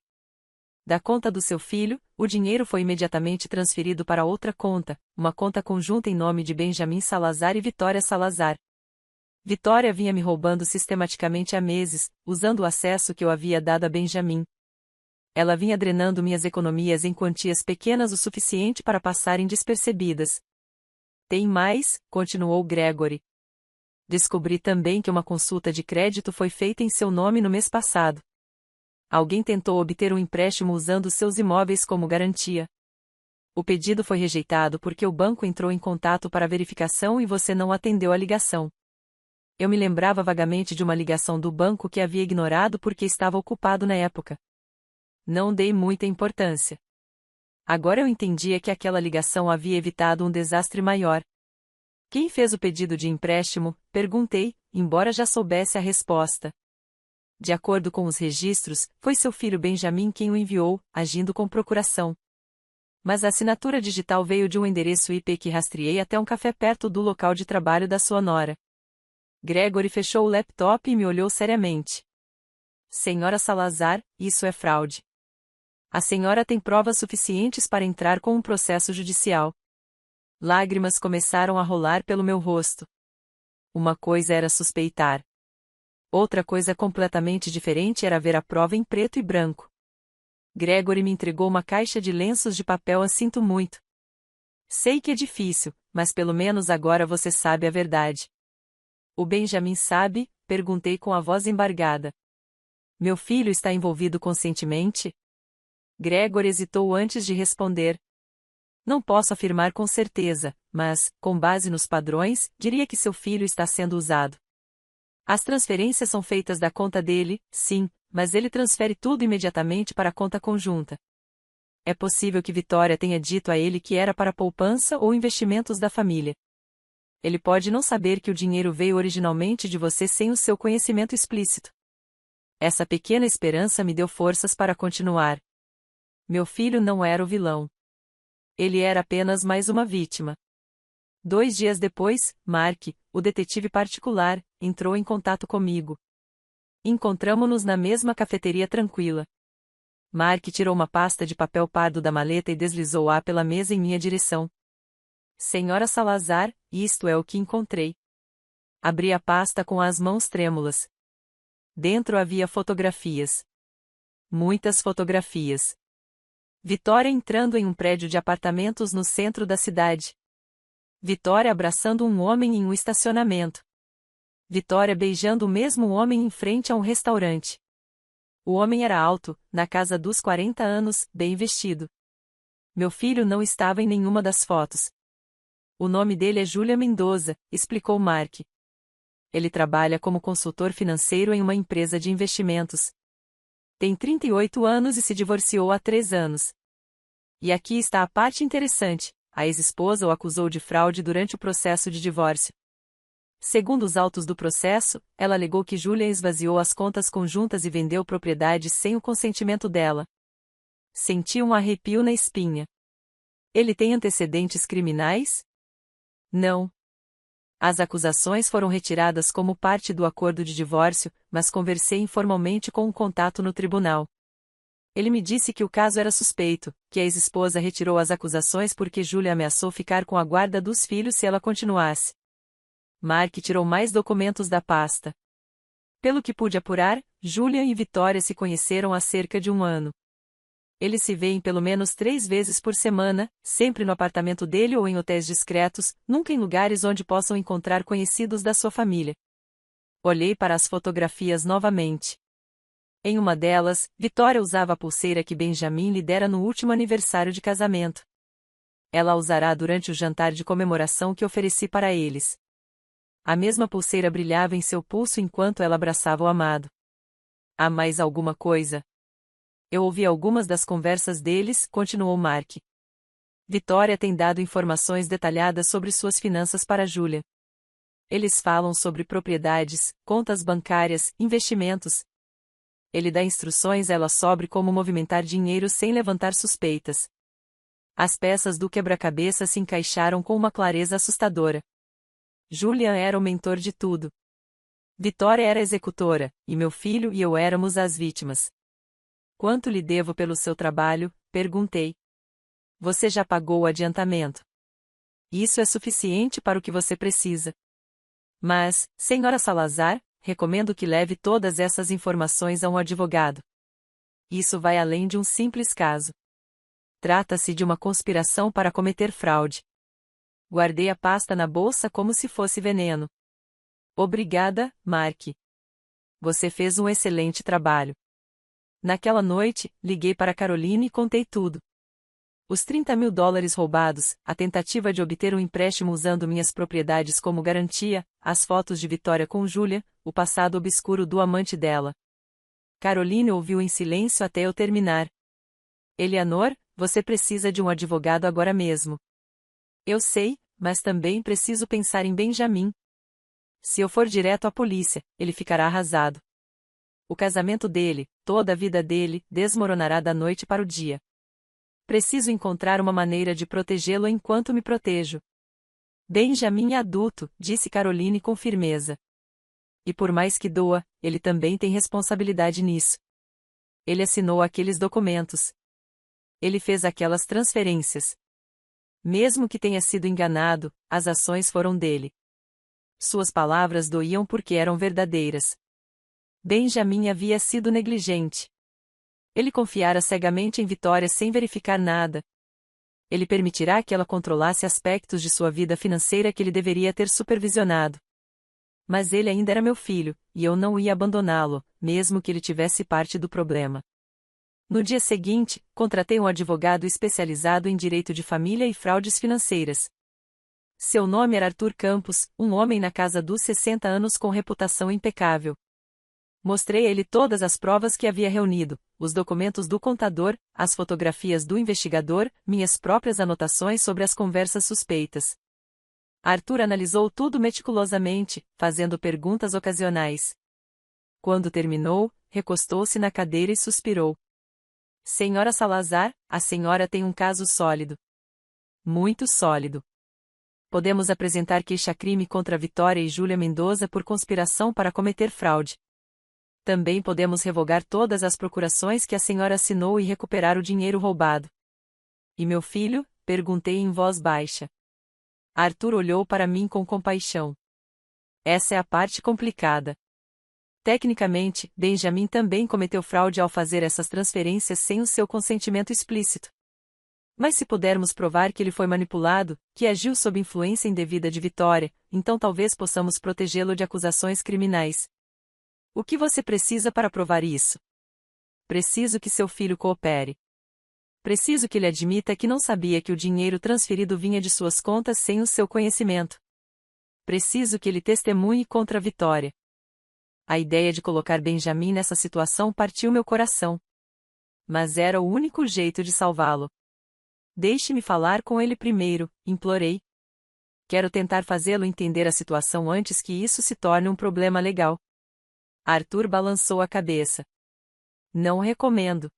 Da conta do seu filho, o dinheiro foi imediatamente transferido para outra conta, uma conta conjunta em nome de Benjamin Salazar e Vitória Salazar. Vitória vinha me roubando sistematicamente há meses, usando o acesso que eu havia dado a Benjamin. Ela vinha drenando minhas economias em quantias pequenas o suficiente para passarem despercebidas. Tem mais, continuou Gregory. Descobri também que uma consulta de crédito foi feita em seu nome no mês passado. Alguém tentou obter um empréstimo usando seus imóveis como garantia. O pedido foi rejeitado porque o banco entrou em contato para verificação e você não atendeu a ligação. Eu me lembrava vagamente de uma ligação do banco que havia ignorado porque estava ocupado na época. Não dei muita importância. Agora eu entendia que aquela ligação havia evitado um desastre maior. Quem fez o pedido de empréstimo? Perguntei, embora já soubesse a resposta. De acordo com os registros, foi seu filho Benjamin quem o enviou, agindo com procuração. Mas a assinatura digital veio de um endereço IP que rastreei até um café perto do local de trabalho da sua nora. Gregory fechou o laptop e me olhou seriamente. Senhora Salazar, isso é fraude. A senhora tem provas suficientes para entrar com um processo judicial. Lágrimas começaram a rolar pelo meu rosto. Uma coisa era suspeitar. Outra coisa completamente diferente era ver a prova em preto e branco. Gregory me entregou uma caixa de lenços de papel. Sinto muito. Sei que é difícil, mas pelo menos agora você sabe a verdade. O Benjamin sabe? Perguntei com a voz embargada. Meu filho está envolvido conscientemente? Gregory hesitou antes de responder. Não posso afirmar com certeza, mas, com base nos padrões, diria que seu filho está sendo usado. As transferências são feitas da conta dele, sim, mas ele transfere tudo imediatamente para a conta conjunta. É possível que Vitória tenha dito a ele que era para poupança ou investimentos da família. Ele pode não saber que o dinheiro veio originalmente de você sem o seu conhecimento explícito. Essa pequena esperança me deu forças para continuar. Meu filho não era o vilão. Ele era apenas mais uma vítima. 2 dias depois, Mark, o detetive particular, entrou em contato comigo. Encontramo-nos na mesma cafeteria tranquila. Mark tirou uma pasta de papel pardo da maleta e deslizou-a pela mesa em minha direção. Senhora Salazar, isto é o que encontrei. Abri a pasta com as mãos trêmulas. Dentro havia fotografias. Muitas fotografias. Vitória entrando em um prédio de apartamentos no centro da cidade. Vitória abraçando um homem em um estacionamento. Vitória beijando o mesmo homem em frente a um restaurante. O homem era alto, na casa dos 40 anos, bem vestido. Meu filho não estava em nenhuma das fotos. O nome dele é Júlia Mendoza, explicou Mark. Ele trabalha como consultor financeiro em uma empresa de investimentos. Tem 38 anos e se divorciou há 3 anos. E aqui está a parte interessante: a ex-esposa o acusou de fraude durante o processo de divórcio. Segundo os autos do processo, ela alegou que Júlia esvaziou as contas conjuntas e vendeu propriedades sem o consentimento dela. Senti um arrepio na espinha. Ele tem antecedentes criminais? Não. As acusações foram retiradas como parte do acordo de divórcio, mas conversei informalmente com um contato no tribunal. Ele me disse que o caso era suspeito, que a ex-esposa retirou as acusações porque Júlia ameaçou ficar com a guarda dos filhos se ela continuasse. Mark tirou mais documentos da pasta. Pelo que pude apurar, Júlia e Vitória se conheceram há cerca de 1 ano. Eles se veem pelo menos 3 vezes por semana, sempre no apartamento dele ou em hotéis discretos, nunca em lugares onde possam encontrar conhecidos da sua família. Olhei para as fotografias novamente. Em uma delas, Vitória usava a pulseira que Benjamin lhe dera no último aniversário de casamento. Ela a usará durante o jantar de comemoração que ofereci para eles. A mesma pulseira brilhava em seu pulso enquanto ela abraçava o amado. Há mais alguma coisa? Eu ouvi algumas das conversas deles, continuou Mark. Vitória tem dado informações detalhadas sobre suas finanças para Júlia. Eles falam sobre propriedades, contas bancárias, investimentos. Ele dá instruções a ela sobre como movimentar dinheiro sem levantar suspeitas. As peças do quebra-cabeça se encaixaram com uma clareza assustadora. Júlia era o mentor de tudo. Vitória era a executora, e meu filho e eu éramos as vítimas. Quanto lhe devo pelo seu trabalho? Perguntei. Você já pagou o adiantamento. Isso é suficiente para o que você precisa. Mas, senhora Salazar, recomendo que leve todas essas informações a um advogado. Isso vai além de um simples caso. Trata-se de uma conspiração para cometer fraude. Guardei a pasta na bolsa como se fosse veneno. Obrigada, Mark. Você fez um excelente trabalho. Naquela noite, liguei para Caroline e contei tudo. Os $30.000 roubados, a tentativa de obter um empréstimo usando minhas propriedades como garantia, as fotos de Vitória com Júlia, o passado obscuro do amante dela. Caroline ouviu em silêncio até eu terminar. Eleanor, você precisa de um advogado agora mesmo. Eu sei, mas também preciso pensar em Benjamin. Se eu for direto à polícia, ele ficará arrasado. O casamento dele, toda a vida dele, desmoronará da noite para o dia. Preciso encontrar uma maneira de protegê-lo enquanto me protejo. Benjamin é adulto, disse Caroline com firmeza. E por mais que doa, ele também tem responsabilidade nisso. Ele assinou aqueles documentos. Ele fez aquelas transferências. Mesmo que tenha sido enganado, as ações foram dele. Suas palavras doíam porque eram verdadeiras. Benjamin havia sido negligente. Ele confiara cegamente em Vitória sem verificar nada. Ele permitirá que ela controlasse aspectos de sua vida financeira que ele deveria ter supervisionado. Mas ele ainda era meu filho, e eu não ia abandoná-lo, mesmo que ele tivesse parte do problema. No dia seguinte, contratei um advogado especializado em direito de família e fraudes financeiras. Seu nome era Arthur Campos, um homem na casa dos 60 anos com reputação impecável. Mostrei a ele todas as provas que havia reunido, os documentos do contador, as fotografias do investigador, minhas próprias anotações sobre as conversas suspeitas. Arthur analisou tudo meticulosamente, fazendo perguntas ocasionais. Quando terminou, recostou-se na cadeira e suspirou. Senhora Salazar, a senhora tem um caso sólido. Muito sólido. Podemos apresentar queixa-crime contra Vitória e Júlia Mendoza por conspiração para cometer fraude. Também podemos revogar todas as procurações que a senhora assinou e recuperar o dinheiro roubado. E meu filho? Perguntei em voz baixa. Arthur olhou para mim com compaixão. Essa é a parte complicada. Tecnicamente, Benjamin também cometeu fraude ao fazer essas transferências sem o seu consentimento explícito. Mas se pudermos provar que ele foi manipulado, que agiu sob influência indevida de Vitória, então talvez possamos protegê-lo de acusações criminais. O que você precisa para provar isso? Preciso que seu filho coopere. Preciso que ele admita que não sabia que o dinheiro transferido vinha de suas contas sem o seu conhecimento. Preciso que ele testemunhe contra a Vitória. A ideia de colocar Benjamin nessa situação partiu meu coração. Mas era o único jeito de salvá-lo. Deixe-me falar com ele primeiro, implorei. Quero tentar fazê-lo entender a situação antes que isso se torne um problema legal. Arthur balançou a cabeça. Não recomendo.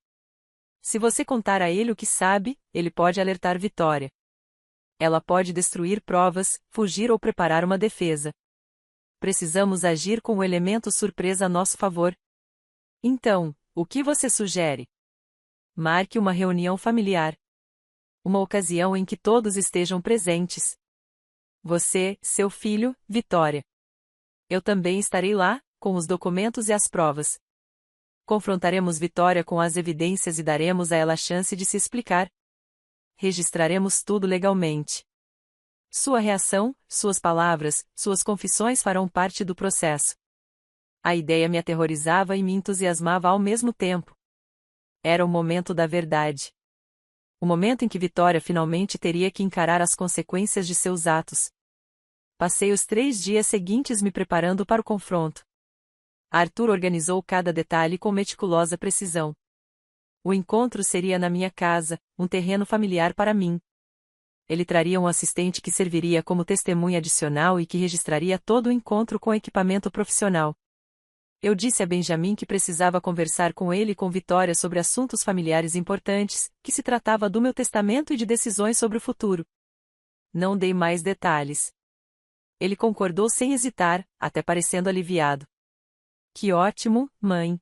Se você contar a ele o que sabe, ele pode alertar Vitória. Ela pode destruir provas, fugir ou preparar uma defesa. Precisamos agir com o elemento surpresa a nosso favor. Então, o que você sugere? Marque uma reunião familiar. Uma ocasião em que todos estejam presentes. Você, seu filho, Vitória. Eu também estarei lá, com os documentos e as provas. Confrontaremos Vitória com as evidências e daremos a ela a chance de se explicar. Registraremos tudo legalmente. Sua reação, suas palavras, suas confissões farão parte do processo. A ideia me aterrorizava e me entusiasmava ao mesmo tempo. Era o momento da verdade. O momento em que Vitória finalmente teria que encarar as consequências de seus atos. Passei os 3 dias seguintes me preparando para o confronto. Arthur organizou cada detalhe com meticulosa precisão. O encontro seria na minha casa, um terreno familiar para mim. Ele traria um assistente que serviria como testemunha adicional e que registraria todo o encontro com equipamento profissional. Eu disse a Benjamin que precisava conversar com ele e com Vitória sobre assuntos familiares importantes, que se tratava do meu testamento e de decisões sobre o futuro. Não dei mais detalhes. Ele concordou sem hesitar, até parecendo aliviado. Que ótimo, mãe.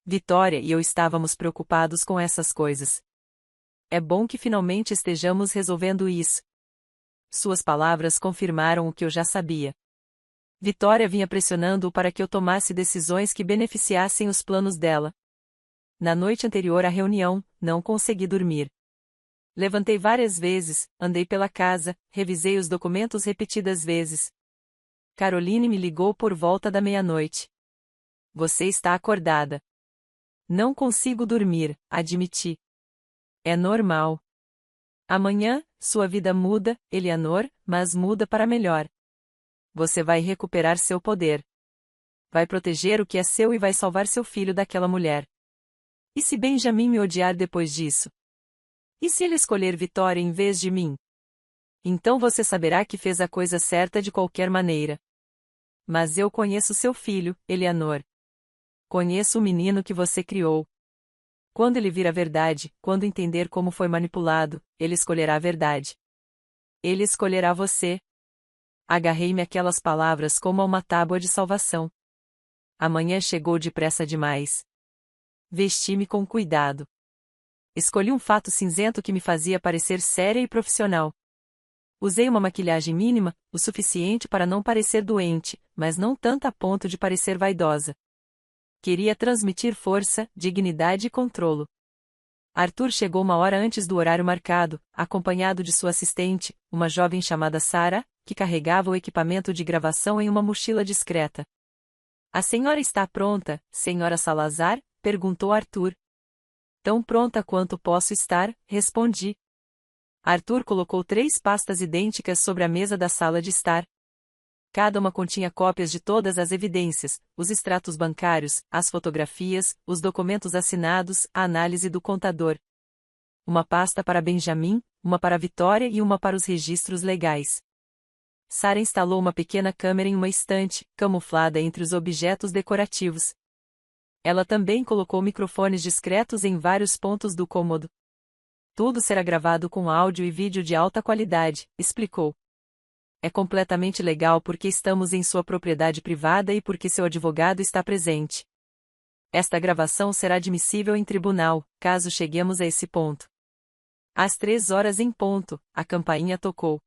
Vitória e eu estávamos preocupados com essas coisas. É bom que finalmente estejamos resolvendo isso. Suas palavras confirmaram o que eu já sabia. Vitória vinha pressionando-o para que eu tomasse decisões que beneficiassem os planos dela. Na noite anterior à reunião, não consegui dormir. Levantei várias vezes, andei pela casa, revisei os documentos repetidas vezes. Caroline me ligou por volta da meia-noite. Você está acordada. Não consigo dormir, admiti. É normal. Amanhã, sua vida muda, Eleanor, mas muda para melhor. Você vai recuperar seu poder. Vai proteger o que é seu e vai salvar seu filho daquela mulher. E se Benjamin me odiar depois disso? E se ele escolher Vitória em vez de mim? Então você saberá que fez a coisa certa de qualquer maneira. Mas eu conheço seu filho, Eleanor. Conheço o menino que você criou. Quando ele vir a verdade, quando entender como foi manipulado, ele escolherá a verdade. Ele escolherá você. Agarrei-me àquelas palavras como a uma tábua de salvação. Amanhã chegou depressa demais. Vesti-me com cuidado. Escolhi um fato cinzento que me fazia parecer séria e profissional. Usei uma maquilhagem mínima, o suficiente para não parecer doente, mas não tanto a ponto de parecer vaidosa. Queria transmitir força, dignidade e controlo. Arthur chegou 1 hora antes do horário marcado, acompanhado de sua assistente, uma jovem chamada Sarah, que carregava o equipamento de gravação em uma mochila discreta. A senhora está pronta, senhora Salazar? Perguntou Arthur. Tão pronta quanto posso estar, respondi. Arthur colocou 3 pastas idênticas sobre a mesa da sala de estar. Cada uma continha cópias de todas as evidências, os extratos bancários, as fotografias, os documentos assinados, a análise do contador. Uma pasta para Benjamin, uma para Vitória e uma para os registros legais. Sarah instalou uma pequena câmera em uma estante, camuflada entre os objetos decorativos. Ela também colocou microfones discretos em vários pontos do cômodo. Tudo será gravado com áudio e vídeo de alta qualidade, explicou. É completamente legal porque estamos em sua propriedade privada e porque seu advogado está presente. Esta gravação será admissível em tribunal, caso cheguemos a esse ponto. Às 3 horas em ponto, a campainha tocou.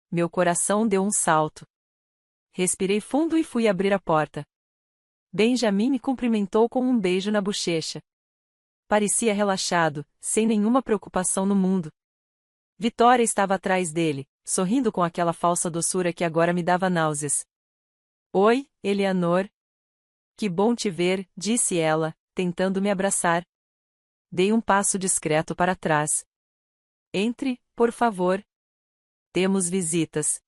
Meu coração deu um salto. Respirei fundo e fui abrir a porta. Benjamin me cumprimentou com um beijo na bochecha. Parecia relaxado, sem nenhuma preocupação no mundo. Vitória estava atrás dele, sorrindo com aquela falsa doçura que agora me dava náuseas. Oi, Eleanor. Que bom te ver, disse ela, tentando me abraçar. Dei um passo discreto para trás. Entre, por favor. Temos visitas.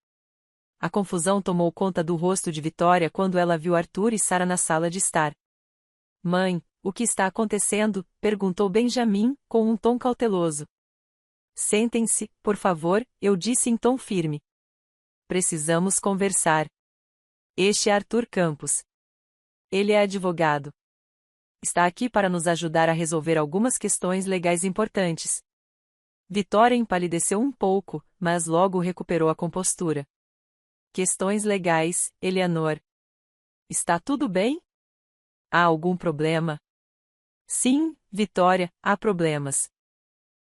A confusão tomou conta do rosto de Vitória quando ela viu Arthur e Sarah na sala de estar. Mãe, o que está acontecendo? Perguntou Benjamin, com um tom cauteloso. Sentem-se, por favor, eu disse em tom firme. Precisamos conversar. Este é Arthur Campos. Ele é advogado. Está aqui para nos ajudar a resolver algumas questões legais importantes. Vitória empalideceu um pouco, mas logo recuperou a compostura. Questões legais, Eleanor. Está tudo bem? Há algum problema? Sim, Vitória, há problemas.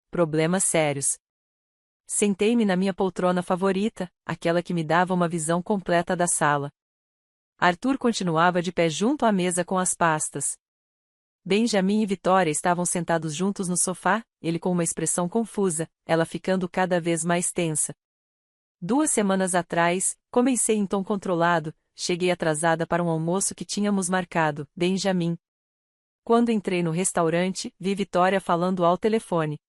Problemas sérios. Sentei-me na minha poltrona favorita, aquela que me dava uma visão completa da sala. Arthur continuava de pé junto à mesa com as pastas. Benjamin e Vitória estavam sentados juntos no sofá, ele com uma expressão confusa, ela ficando cada vez mais tensa. 2 semanas atrás, comecei em tom controlado, cheguei atrasada para um almoço que tínhamos marcado, Benjamin. Quando entrei no restaurante, vi Vitória falando ao telefone.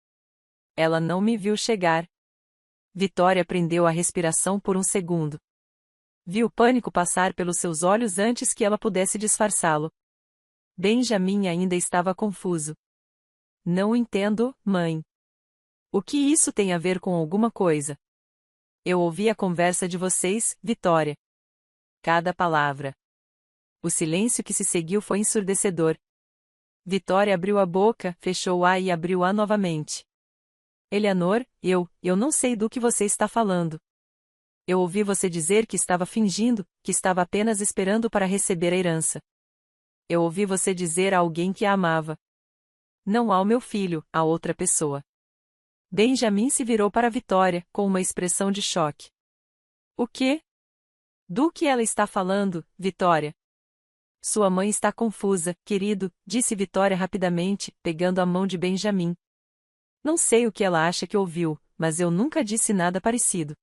Ela não me viu chegar. Vitória prendeu a respiração por um segundo. Vi o pânico passar pelos seus olhos antes que ela pudesse disfarçá-lo. Benjamin ainda estava confuso. Não entendo, mãe. O que isso tem a ver com alguma coisa? Eu ouvi a conversa de vocês, Vitória. Cada palavra. O silêncio que se seguiu foi ensurdecedor. Vitória abriu a boca, fechou-a e abriu-a novamente. Eleanor, eu não sei do que você está falando. Eu ouvi você dizer que estava fingindo, que estava apenas esperando para receber a herança. Eu ouvi você dizer a alguém que a amava. Não ao meu filho, a outra pessoa. Benjamin se virou para Vitória, com uma expressão de choque. O quê? Do que ela está falando, Vitória? Sua mãe está confusa, querido, disse Vitória rapidamente, pegando a mão de Benjamin. Não sei o que ela acha que ouviu, mas eu nunca disse nada parecido.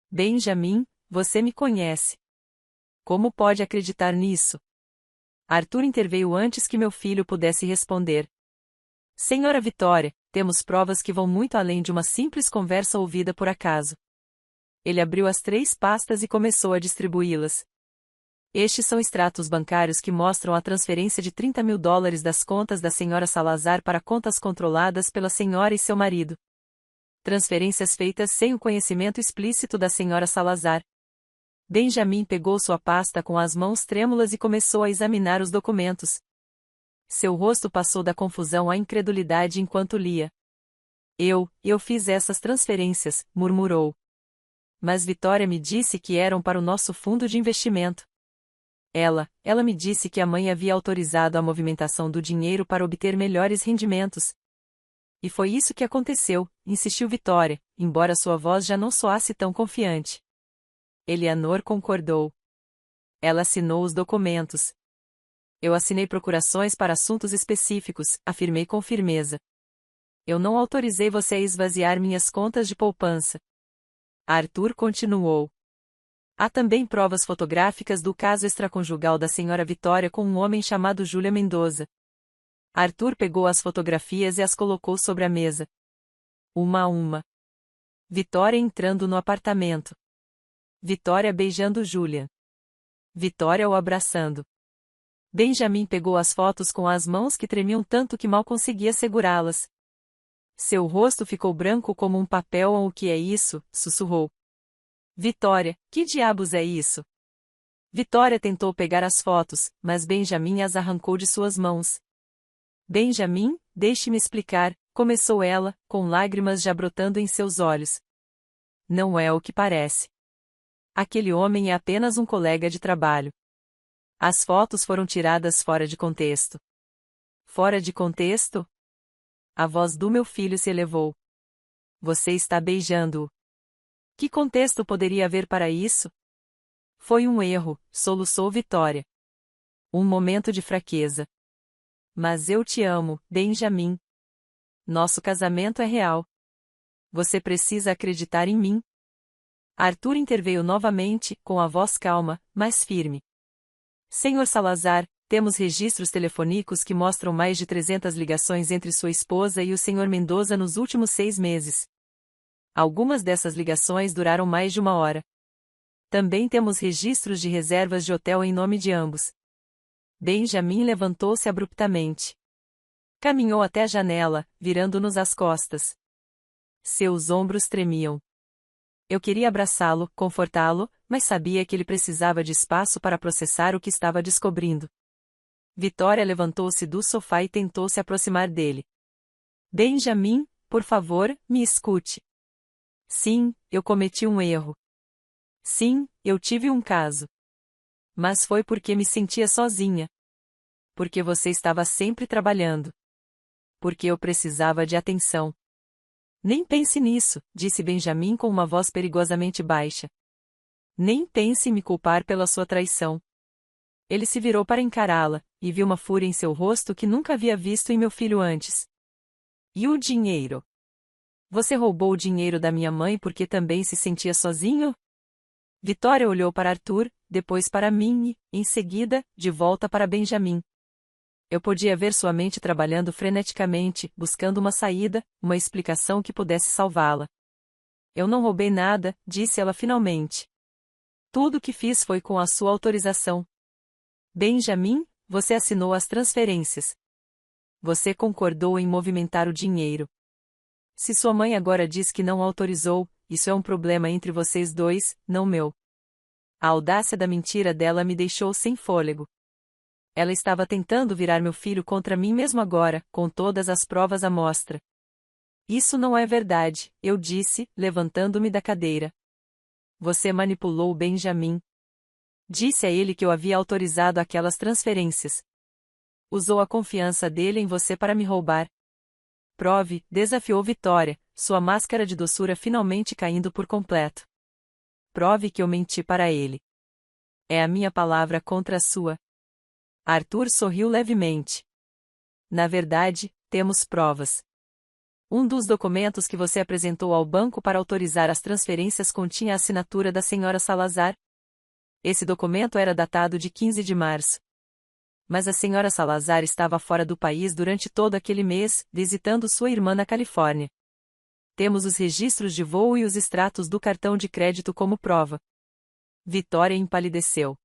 Benjamin, você me conhece. Como pode acreditar nisso? Arthur interveio antes que meu filho pudesse responder. Senhora Vitória, temos provas que vão muito além de uma simples conversa ouvida por acaso. Ele abriu as 3 pastas e começou a distribuí-las. Estes são extratos bancários que mostram a transferência de $30 mil das contas da senhora Salazar para contas controladas pela senhora e seu marido. Transferências feitas sem o conhecimento explícito da senhora Salazar. Benjamin pegou sua pasta com as mãos trêmulas e começou a examinar os documentos. Seu rosto passou da confusão à incredulidade enquanto lia. Eu fiz essas transferências, murmurou. Mas Vitória me disse que eram para o nosso fundo de investimento. Ela me disse que a mãe havia autorizado a movimentação do dinheiro para obter melhores rendimentos. E foi isso que aconteceu, insistiu Vitória, embora sua voz já não soasse tão confiante. Eleanor concordou. Ela assinou os documentos. Eu assinei procurações para assuntos específicos, afirmei com firmeza. Eu não autorizei você a esvaziar minhas contas de poupança. Arthur continuou. Há também provas fotográficas do caso extraconjugal da senhora Vitória com um homem chamado Júlia Mendoza. Arthur pegou as fotografias e as colocou sobre a mesa. Uma a uma. Vitória entrando no apartamento. Vitória beijando Júlia. Vitória o abraçando. Benjamin pegou as fotos com as mãos que tremiam tanto que mal conseguia segurá-las. Seu rosto ficou branco como um papel. O que é isso? Sussurrou. Vitória, que diabos é isso? Vitória tentou pegar as fotos, mas Benjamin as arrancou de suas mãos. Benjamin, deixe-me explicar, começou ela, com lágrimas já brotando em seus olhos. Não é o que parece. Aquele homem é apenas um colega de trabalho. As fotos foram tiradas fora de contexto. Fora de contexto? A voz do meu filho se elevou. Você está beijando-o. Que contexto poderia haver para isso? Foi um erro, soluçou Vitória. Um momento de fraqueza. Mas eu te amo, Benjamin. Nosso casamento é real. Você precisa acreditar em mim. Arthur interveio novamente, com a voz calma, mas firme. Senhor Salazar, temos registros telefônicos que mostram mais de 300 ligações entre sua esposa e o Sr. Mendoza nos últimos 6 meses. Algumas dessas ligações duraram mais de 1 hora. Também temos registros de reservas de hotel em nome de ambos. Benjamin levantou-se abruptamente. Caminhou até a janela, virando-nos as costas. Seus ombros tremiam. Eu queria abraçá-lo, confortá-lo, mas sabia que ele precisava de espaço para processar o que estava descobrindo. Vitória levantou-se do sofá e tentou se aproximar dele. Benjamin, por favor, me escute. Sim, eu cometi um erro. Sim, eu tive um caso. Mas foi porque me sentia sozinha. Porque você estava sempre trabalhando. Porque eu precisava de atenção. Nem pense nisso, disse Benjamin com uma voz perigosamente baixa. Nem pense em me culpar pela sua traição. Ele se virou para encará-la, e viu uma fúria em seu rosto que nunca havia visto em meu filho antes. E o dinheiro? Você roubou o dinheiro da minha mãe porque também se sentia sozinho? Vitória olhou para Arthur, depois para mim e, em seguida, de volta para Benjamin. Eu podia ver sua mente trabalhando freneticamente, buscando uma saída, uma explicação que pudesse salvá-la. Eu não roubei nada, disse ela finalmente. Tudo o que fiz foi com a sua autorização. Benjamin, você assinou as transferências. Você concordou em movimentar o dinheiro. Se sua mãe agora diz que não autorizou, isso é um problema entre vocês dois, não meu. A audácia da mentira dela me deixou sem fôlego. Ela estava tentando virar meu filho contra mim mesmo agora, com todas as provas à mostra. Isso não é verdade, eu disse, levantando-me da cadeira. Você manipulou o Benjamin. Disse a ele que eu havia autorizado aquelas transferências. Usou a confiança dele em você para me roubar. Prove, desafiou Vitória, sua máscara de doçura finalmente caindo por completo. Prove que eu menti para ele. É a minha palavra contra a sua. Arthur sorriu levemente. Na verdade, temos provas. Um dos documentos que você apresentou ao banco para autorizar as transferências continha a assinatura da senhora Salazar. Esse documento era datado de 15 de março. Mas a senhora Salazar estava fora do país durante todo aquele mês, visitando sua irmã na Califórnia. Temos os registros de voo e os extratos do cartão de crédito como prova. Vitória empalideceu.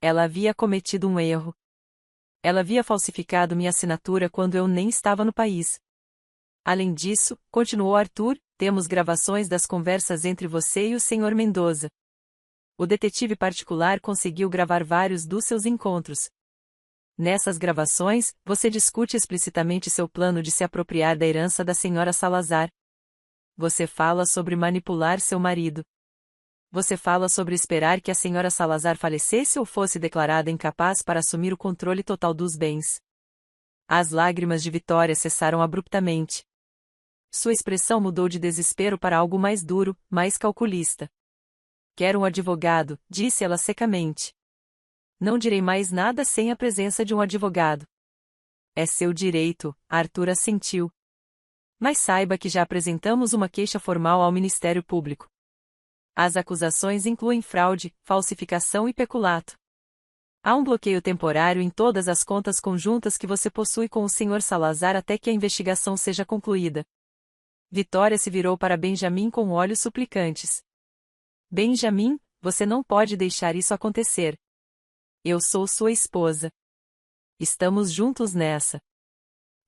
Ela havia cometido um erro. Ela havia falsificado minha assinatura quando eu nem estava no país. Além disso, continuou Arthur, temos gravações das conversas entre você e o Sr. Mendoza. O detetive particular conseguiu gravar vários dos seus encontros. Nessas gravações, você discute explicitamente seu plano de se apropriar da herança da senhora Salazar. Você fala sobre manipular seu marido. Você fala sobre esperar que a senhora Salazar falecesse ou fosse declarada incapaz para assumir o controle total dos bens. As lágrimas de Vitória cessaram abruptamente. Sua expressão mudou de desespero para algo mais duro, mais calculista. Quero um advogado, disse ela secamente. Não direi mais nada sem a presença de um advogado. É seu direito, Arthur assentiu. Mas saiba que já apresentamos uma queixa formal ao Ministério Público. As acusações incluem fraude, falsificação e peculato. Há um bloqueio temporário em todas as contas conjuntas que você possui com o Sr. Salazar até que a investigação seja concluída. Vitória se virou para Benjamin com olhos suplicantes. Benjamin, você não pode deixar isso acontecer. Eu sou sua esposa. Estamos juntos nessa.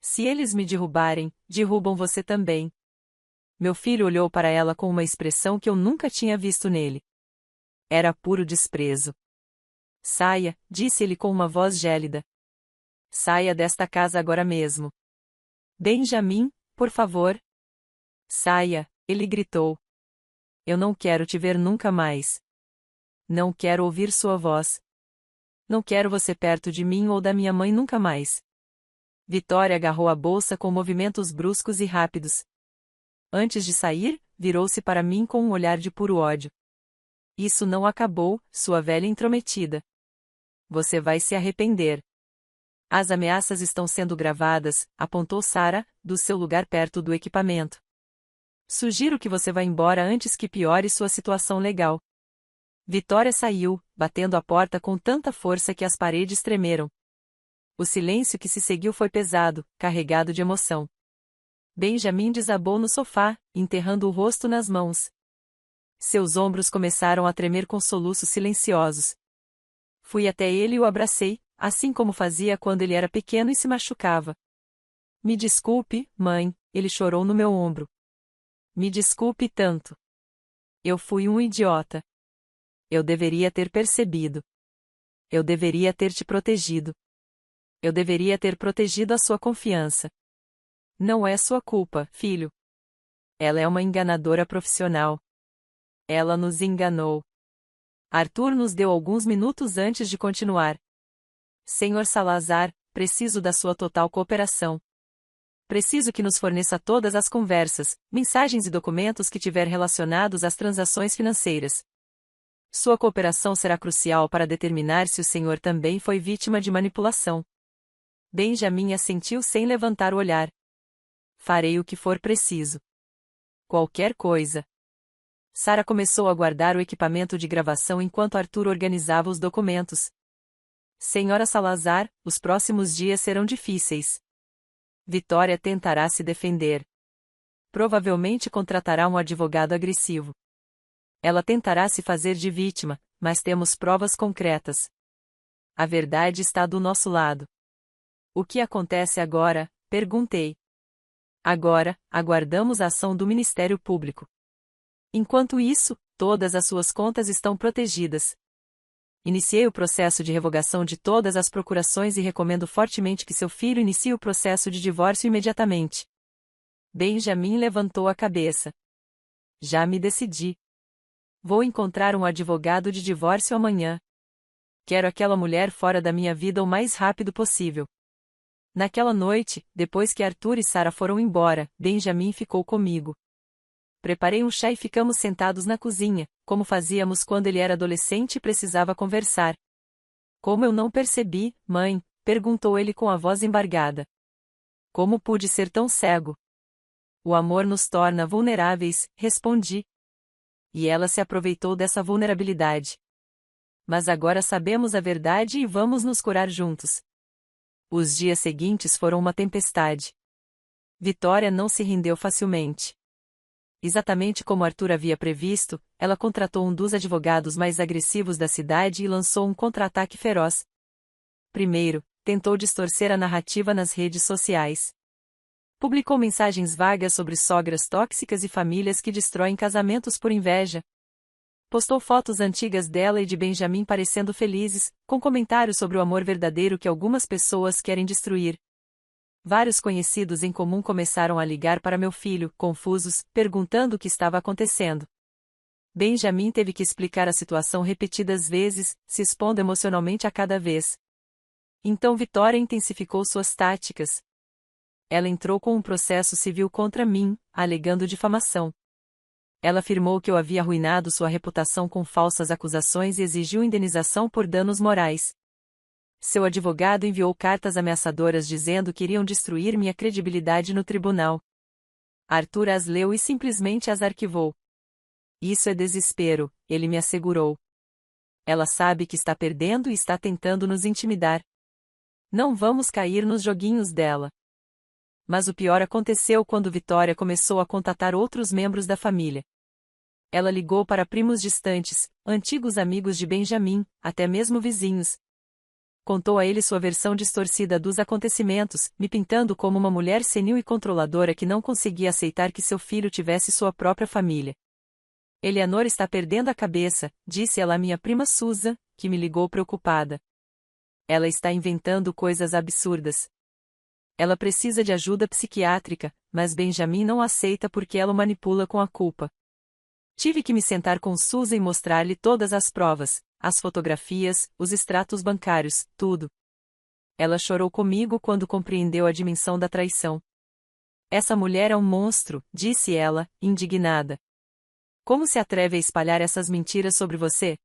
Se eles me derrubarem, derrubam você também. Meu filho olhou para ela com uma expressão que eu nunca tinha visto nele. Era puro desprezo. Saia, disse ele com uma voz gélida. Saia desta casa agora mesmo. Benjamin, por favor. Saia, ele gritou. Eu não quero te ver nunca mais. Não quero ouvir sua voz. Não quero você perto de mim ou da minha mãe nunca mais. Vitória agarrou a bolsa com movimentos bruscos e rápidos. Antes de sair, virou-se para mim com um olhar de puro ódio. Isso não acabou, sua velha intrometida. Você vai se arrepender. As ameaças estão sendo gravadas, apontou Sarah, do seu lugar perto do equipamento. Sugiro que você vá embora antes que piore sua situação legal. Vitória saiu, batendo a porta com tanta força que as paredes tremeram. O silêncio que se seguiu foi pesado, carregado de emoção. Benjamin desabou no sofá, enterrando o rosto nas mãos. Seus ombros começaram a tremer com soluços silenciosos. Fui até ele e o abracei, assim como fazia quando ele era pequeno e se machucava. Me desculpe, mãe, ele chorou no meu ombro. Me desculpe tanto. Eu fui um idiota. Eu deveria ter percebido. Eu deveria ter te protegido. Eu deveria ter protegido a sua confiança. Não é sua culpa, filho. Ela é uma enganadora profissional. Ela nos enganou. Arthur nos deu alguns minutos antes de continuar. Senhor Salazar, preciso da sua total cooperação. Preciso que nos forneça todas as conversas, mensagens e documentos que tiver relacionados às transações financeiras. Sua cooperação será crucial para determinar se o senhor também foi vítima de manipulação. Benjamin assentiu sem levantar o olhar. Farei o que for preciso. Qualquer coisa. Sarah começou a guardar o equipamento de gravação enquanto Arthur organizava os documentos. Senhora Salazar, os próximos dias serão difíceis. Vitória tentará se defender. Provavelmente contratará um advogado agressivo. Ela tentará se fazer de vítima, mas temos provas concretas. A verdade está do nosso lado. O que acontece agora? Perguntei. Agora, aguardamos a ação do Ministério Público. Enquanto isso, todas as suas contas estão protegidas. Iniciei o processo de revogação de todas as procurações e recomendo fortemente que seu filho inicie o processo de divórcio imediatamente. Benjamin levantou a cabeça. Já me decidi. Vou encontrar um advogado de divórcio amanhã. Quero aquela mulher fora da minha vida o mais rápido possível. Naquela noite, depois que Arthur e Sarah foram embora, Benjamin ficou comigo. Preparei um chá e ficamos sentados na cozinha, como fazíamos quando ele era adolescente e precisava conversar. Como eu não percebi, mãe? Perguntou ele com a voz embargada. Como pude ser tão cego? O amor nos torna vulneráveis, respondi. E ela se aproveitou dessa vulnerabilidade. Mas agora sabemos a verdade e vamos nos curar juntos. Os dias seguintes foram uma tempestade. Vitória não se rendeu facilmente. Exatamente como Arthur havia previsto, ela contratou um dos advogados mais agressivos da cidade e lançou um contra-ataque feroz. Primeiro, tentou distorcer a narrativa nas redes sociais. Publicou mensagens vagas sobre sogras tóxicas e famílias que destroem casamentos por inveja. Postou fotos antigas dela e de Benjamin parecendo felizes, com comentários sobre o amor verdadeiro que algumas pessoas querem destruir. Vários conhecidos em comum começaram a ligar para meu filho, confusos, perguntando o que estava acontecendo. Benjamin teve que explicar a situação repetidas vezes, se expondo emocionalmente a cada vez. Então Vitória intensificou suas táticas. Ela entrou com um processo civil contra mim, alegando difamação. Ela afirmou que eu havia arruinado sua reputação com falsas acusações e exigiu indenização por danos morais. Seu advogado enviou cartas ameaçadoras dizendo que iriam destruir minha credibilidade no tribunal. Arthur as leu e simplesmente as arquivou. Isso é desespero, ele me assegurou. Ela sabe que está perdendo e está tentando nos intimidar. Não vamos cair nos joguinhos dela. Mas o pior aconteceu quando Vitória começou a contatar outros membros da família. Ela ligou para primos distantes, antigos amigos de Benjamin, até mesmo vizinhos. Contou a ele sua versão distorcida dos acontecimentos, me pintando como uma mulher senil e controladora que não conseguia aceitar que seu filho tivesse sua própria família. Eleanor está perdendo a cabeça, disse ela à minha prima Susan, que me ligou preocupada. Ela está inventando coisas absurdas. Ela precisa de ajuda psiquiátrica, mas Benjamin não aceita porque ela o manipula com a culpa. Tive que me sentar com Susan e mostrar-lhe todas as provas, as fotografias, os extratos bancários, tudo. Ela chorou comigo quando compreendeu a dimensão da traição. Essa mulher é um monstro, disse ela, indignada. Como se atreve a espalhar essas mentiras sobre você?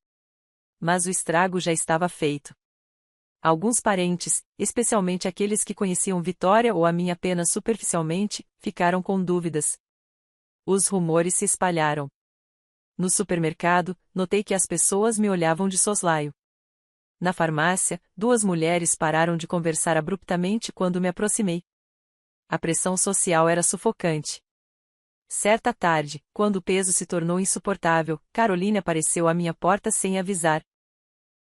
Mas o estrago já estava feito. Alguns parentes, especialmente aqueles que conheciam Vitória ou a mim apenas superficialmente, ficaram com dúvidas. Os rumores se espalharam. No supermercado, notei que as pessoas me olhavam de soslaio. Na farmácia, duas mulheres pararam de conversar abruptamente quando me aproximei. A pressão social era sufocante. Certa tarde, quando o peso se tornou insuportável, Caroline apareceu à minha porta sem avisar.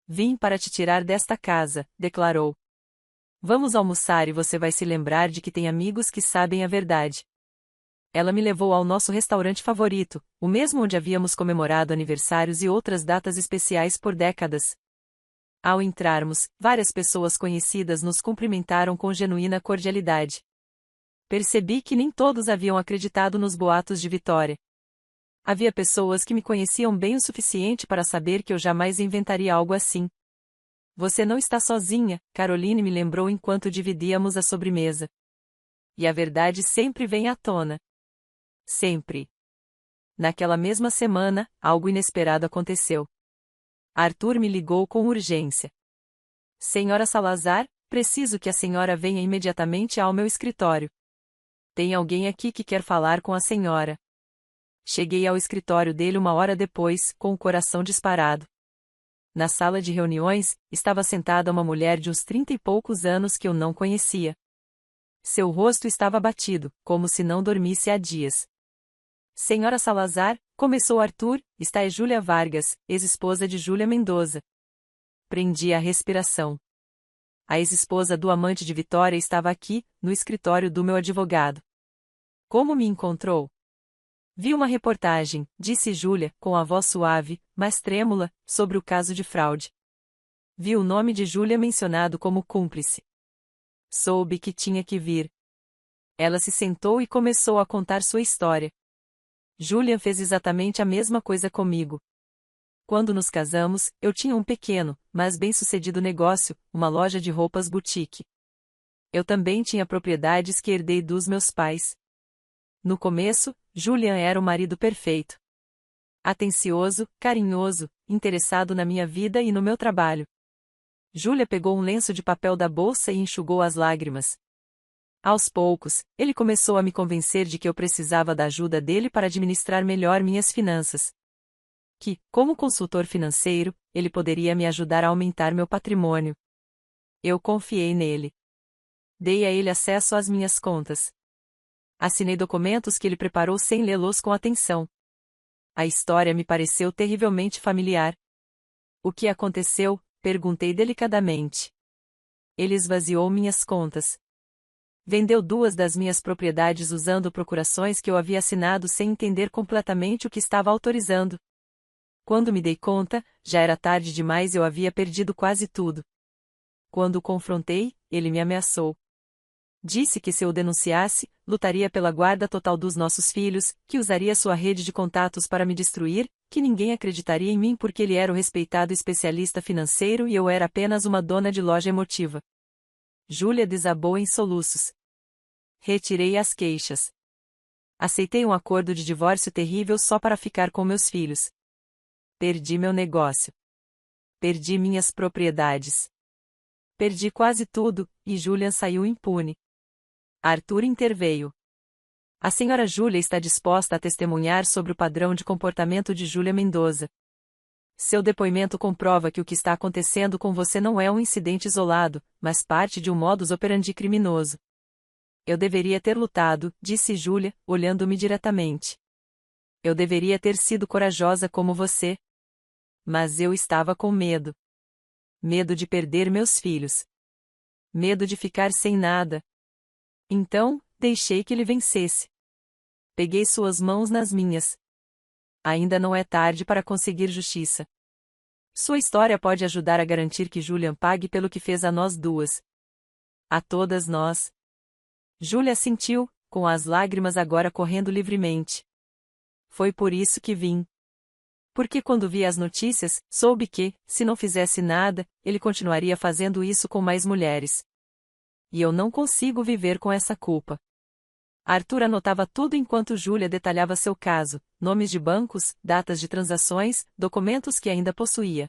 Vim para te tirar desta casa, declarou. Vamos almoçar e você vai se lembrar de que tem amigos que sabem a verdade. Ela me levou ao nosso restaurante favorito, o mesmo onde havíamos comemorado aniversários e outras datas especiais por décadas. Ao entrarmos, várias pessoas conhecidas nos cumprimentaram com genuína cordialidade. Percebi que nem todos haviam acreditado nos boatos de Vitória. Havia pessoas que me conheciam bem o suficiente para saber que eu jamais inventaria algo assim. Você não está sozinha, Caroline me lembrou enquanto dividíamos a sobremesa. E a verdade sempre vem à tona. Sempre. Naquela mesma semana, algo inesperado aconteceu. Arthur me ligou com urgência. Senhora Salazar, preciso que a senhora venha imediatamente ao meu escritório. Tem alguém aqui que quer falar com a senhora. Cheguei ao escritório dele uma hora depois, com o coração disparado. Na sala de reuniões, estava sentada uma mulher de uns 30 e poucos anos que eu não conhecia. Seu rosto estava abatido, como se não dormisse há dias. Senhora Salazar, começou Arthur, está é Júlia Vargas, ex-esposa de Júlia Mendoza. Prendi a respiração. A ex-esposa do amante de Vitória estava aqui, no escritório do meu advogado. Como me encontrou? Vi uma reportagem, disse Júlia, com a voz suave, mas trêmula, sobre o caso de fraude. Vi o nome de Júlia mencionado como cúmplice. Soube que tinha que vir. Ela se sentou e começou a contar sua história. Júlia fez exatamente a mesma coisa comigo. Quando nos casamos, eu tinha um pequeno, mas bem-sucedido negócio, uma loja de roupas boutique. Eu também tinha propriedades que herdei dos meus pais. No começo, Julian era o marido perfeito. Atencioso, carinhoso, interessado na minha vida e no meu trabalho. Júlia pegou um lenço de papel da bolsa e enxugou as lágrimas. Aos poucos, ele começou a me convencer de que eu precisava da ajuda dele para administrar melhor minhas finanças. Que, como consultor financeiro, ele poderia me ajudar a aumentar meu patrimônio. Eu confiei nele. Dei a ele acesso às minhas contas. Assinei documentos que ele preparou sem lê-los com atenção. A história me pareceu terrivelmente familiar. O que aconteceu? Perguntei delicadamente. Ele esvaziou minhas contas. Vendeu duas das minhas propriedades usando procurações que eu havia assinado sem entender completamente o que estava autorizando. Quando me dei conta, já era tarde demais e eu havia perdido quase tudo. Quando o confrontei, ele me ameaçou. Disse que se eu denunciasse, lutaria pela guarda total dos nossos filhos, que usaria sua rede de contatos para me destruir, que ninguém acreditaria em mim porque ele era o respeitado especialista financeiro e eu era apenas uma dona de loja emotiva. Júlia desabou em soluços. Retirei as queixas. Aceitei um acordo de divórcio terrível só para ficar com meus filhos. Perdi meu negócio. Perdi minhas propriedades. Perdi quase tudo, e Julian saiu impune. Arthur interveio. A senhora Júlia está disposta a testemunhar sobre o padrão de comportamento de Júlia Mendoza. Seu depoimento comprova que o que está acontecendo com você não é um incidente isolado, mas parte de um modus operandi criminoso. Eu deveria ter lutado, disse Júlia, olhando-me diretamente. Eu deveria ter sido corajosa como você. Mas eu estava com medo. Medo de perder meus filhos. Medo de ficar sem nada. Então, deixei que ele vencesse. Peguei suas mãos nas minhas. Ainda não é tarde para conseguir justiça. Sua história pode ajudar a garantir que Julian pague pelo que fez a nós duas. A todas nós. Júlia assentiu, com as lágrimas agora correndo livremente. Foi por isso que vim. Porque quando vi as notícias, soube que, se não fizesse nada, ele continuaria fazendo isso com mais mulheres. E eu não consigo viver com essa culpa. Arthur anotava tudo enquanto Júlia detalhava seu caso, nomes de bancos, datas de transações, documentos que ainda possuía.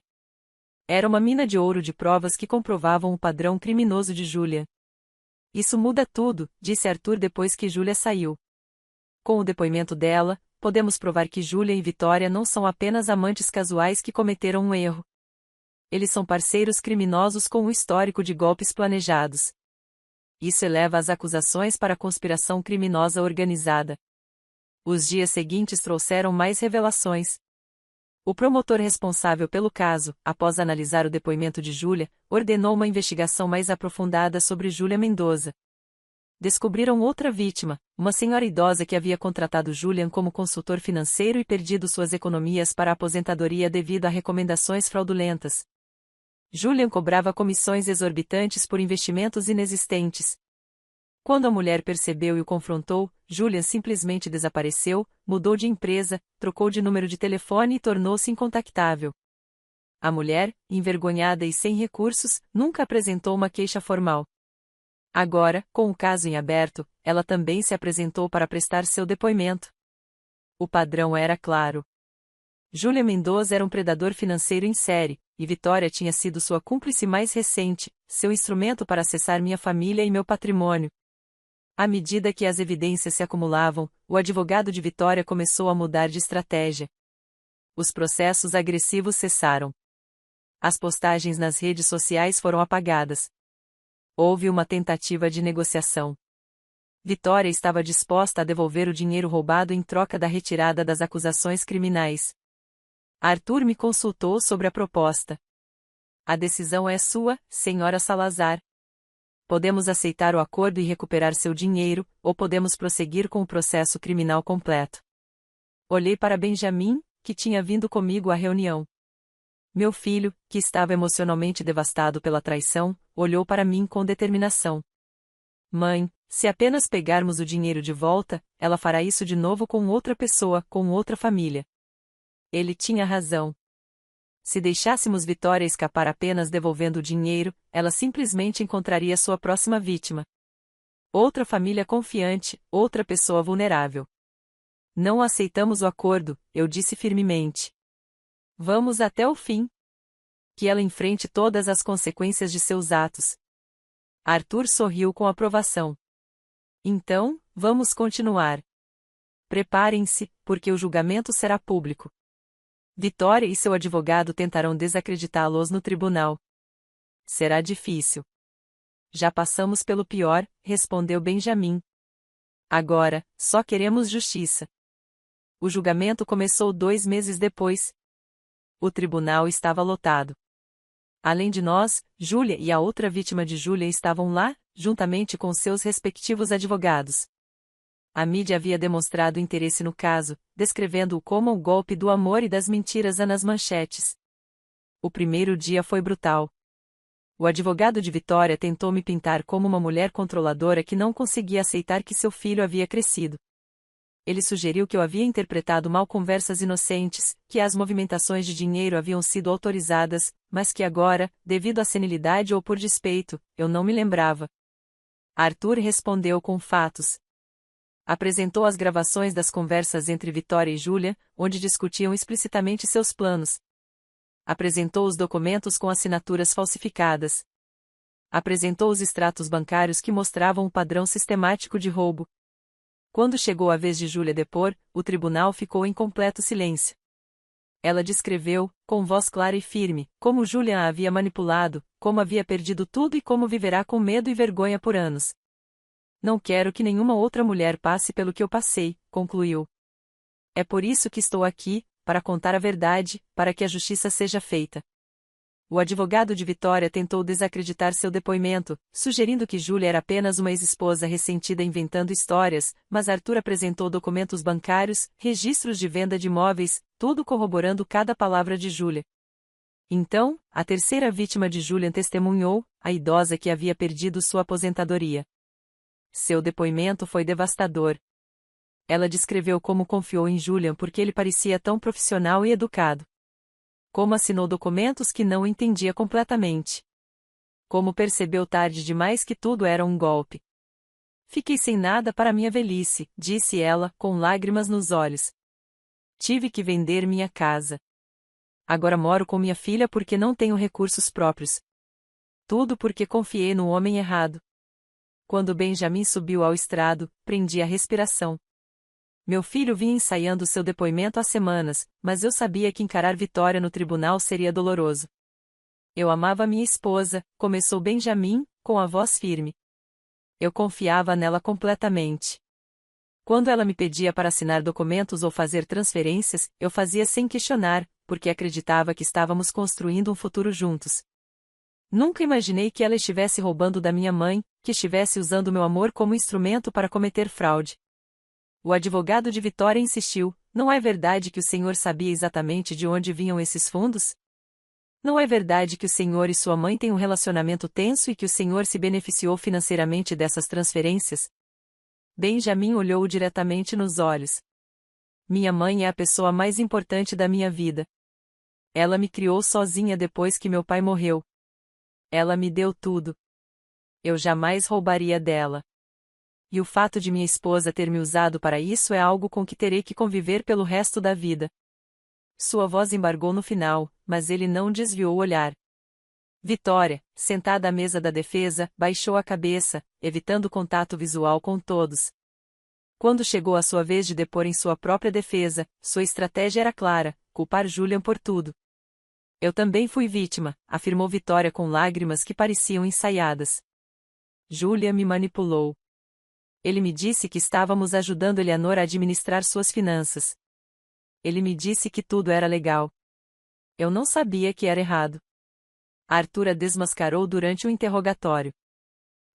Era uma mina de ouro de provas que comprovavam o padrão criminoso de Júlia. Isso muda tudo, disse Arthur depois que Júlia saiu. Com o depoimento dela, podemos provar que Júlia e Vitória não são apenas amantes casuais que cometeram um erro. Eles são parceiros criminosos com um histórico de golpes planejados. Isso eleva as acusações para conspiração criminosa organizada. Os dias seguintes trouxeram mais revelações. O promotor responsável pelo caso, após analisar o depoimento de Júlia, ordenou uma investigação mais aprofundada sobre Júlia Mendoza. Descobriram outra vítima, uma senhora idosa que havia contratado Julian como consultor financeiro e perdido suas economias para a aposentadoria devido a recomendações fraudulentas. Julian cobrava comissões exorbitantes por investimentos inexistentes. Quando a mulher percebeu e o confrontou, Julian simplesmente desapareceu, mudou de empresa, trocou de número de telefone e tornou-se incontactável. A mulher, envergonhada e sem recursos, nunca apresentou uma queixa formal. Agora, com o caso em aberto, ela também se apresentou para prestar seu depoimento. O padrão era claro. Júlia Mendoza era um predador financeiro em série, e Vitória tinha sido sua cúmplice mais recente, seu instrumento para acessar minha família e meu patrimônio. À medida que as evidências se acumulavam, o advogado de Vitória começou a mudar de estratégia. Os processos agressivos cessaram. As postagens nas redes sociais foram apagadas. Houve uma tentativa de negociação. Vitória estava disposta a devolver o dinheiro roubado em troca da retirada das acusações criminais. Arthur me consultou sobre a proposta. A decisão é sua, senhora Salazar. Podemos aceitar o acordo e recuperar seu dinheiro, ou podemos prosseguir com o processo criminal completo. Olhei para Benjamin, que tinha vindo comigo à reunião. Meu filho, que estava emocionalmente devastado pela traição, olhou para mim com determinação. Mãe, se apenas pegarmos o dinheiro de volta, ela fará isso de novo com outra pessoa, com outra família. Ele tinha razão. Se deixássemos Vitória escapar apenas devolvendo o dinheiro, ela simplesmente encontraria sua próxima vítima. Outra família confiante, outra pessoa vulnerável. Não aceitamos o acordo, eu disse firmemente. Vamos até o fim. Que ela enfrente todas as consequências de seus atos. Arthur sorriu com aprovação. Então, vamos continuar. Preparem-se, porque o julgamento será público. Vitória e seu advogado tentarão desacreditá-los no tribunal. Será difícil. Já passamos pelo pior, respondeu Benjamin. Agora, só queremos justiça. O julgamento começou 2 meses depois. O tribunal estava lotado. Além de nós, Júlia e a outra vítima de Júlia estavam lá, juntamente com seus respectivos advogados. A mídia havia demonstrado interesse no caso, descrevendo-o como o golpe do amor e das mentiras nas manchetes. O primeiro dia foi brutal. O advogado de Vitória tentou me pintar como uma mulher controladora que não conseguia aceitar que seu filho havia crescido. Ele sugeriu que eu havia interpretado mal conversas inocentes, que as movimentações de dinheiro haviam sido autorizadas, mas que agora, devido à senilidade ou por despeito, eu não me lembrava. Arthur respondeu com fatos. Apresentou as gravações das conversas entre Vitória e Júlia, onde discutiam explicitamente seus planos. Apresentou os documentos com assinaturas falsificadas. Apresentou os extratos bancários que mostravam um padrão sistemático de roubo. Quando chegou a vez de Júlia depor, o tribunal ficou em completo silêncio. Ela descreveu, com voz clara e firme, como Júlia a havia manipulado, como havia perdido tudo e como viverá com medo e vergonha por anos. Não quero que nenhuma outra mulher passe pelo que eu passei, concluiu. É por isso que estou aqui, para contar a verdade, para que a justiça seja feita. O advogado de Vitória tentou desacreditar seu depoimento, sugerindo que Júlia era apenas uma ex-esposa ressentida inventando histórias, mas Arthur apresentou documentos bancários, registros de venda de imóveis, tudo corroborando cada palavra de Júlia. Então, a terceira vítima de Júlia testemunhou, a idosa que havia perdido sua aposentadoria. Seu depoimento foi devastador. Ela descreveu como confiou em Julian porque ele parecia tão profissional e educado. Como assinou documentos que não entendia completamente. Como percebeu tarde demais que tudo era um golpe. Fiquei sem nada para minha velhice, disse ela, com lágrimas nos olhos. Tive que vender minha casa. Agora moro com minha filha porque não tenho recursos próprios. Tudo porque confiei no homem errado. Quando Benjamin subiu ao estrado, prendi a respiração. Meu filho vinha ensaiando seu depoimento há semanas, mas eu sabia que encarar Vitória no tribunal seria doloroso. Eu amava minha esposa, começou Benjamin, com a voz firme. Eu confiava nela completamente. Quando ela me pedia para assinar documentos ou fazer transferências, eu fazia sem questionar, porque acreditava que estávamos construindo um futuro juntos. Nunca imaginei que ela estivesse roubando da minha mãe, que estivesse usando meu amor como instrumento para cometer fraude. O advogado de Vitória insistiu: não é verdade que o senhor sabia exatamente de onde vinham esses fundos? Não é verdade que o senhor e sua mãe têm um relacionamento tenso e que o senhor se beneficiou financeiramente dessas transferências? Benjamin olhou-o diretamente nos olhos. Minha mãe é a pessoa mais importante da minha vida. Ela me criou sozinha depois que meu pai morreu. Ela me deu tudo. Eu jamais roubaria dela. E o fato de minha esposa ter me usado para isso é algo com que terei que conviver pelo resto da vida. Sua voz embargou no final, mas ele não desviou o olhar. Vitória, sentada à mesa da defesa, baixou a cabeça, evitando contato visual com todos. Quando chegou a sua vez de depor em sua própria defesa, sua estratégia era clara: culpar Julian por tudo. Eu também fui vítima, afirmou Vitória com lágrimas que pareciam ensaiadas. Julian me manipulou. Ele me disse que estávamos ajudando Eleanor a administrar suas finanças. Ele me disse que tudo era legal. Eu não sabia que era errado. Arthur a desmascarou durante o interrogatório.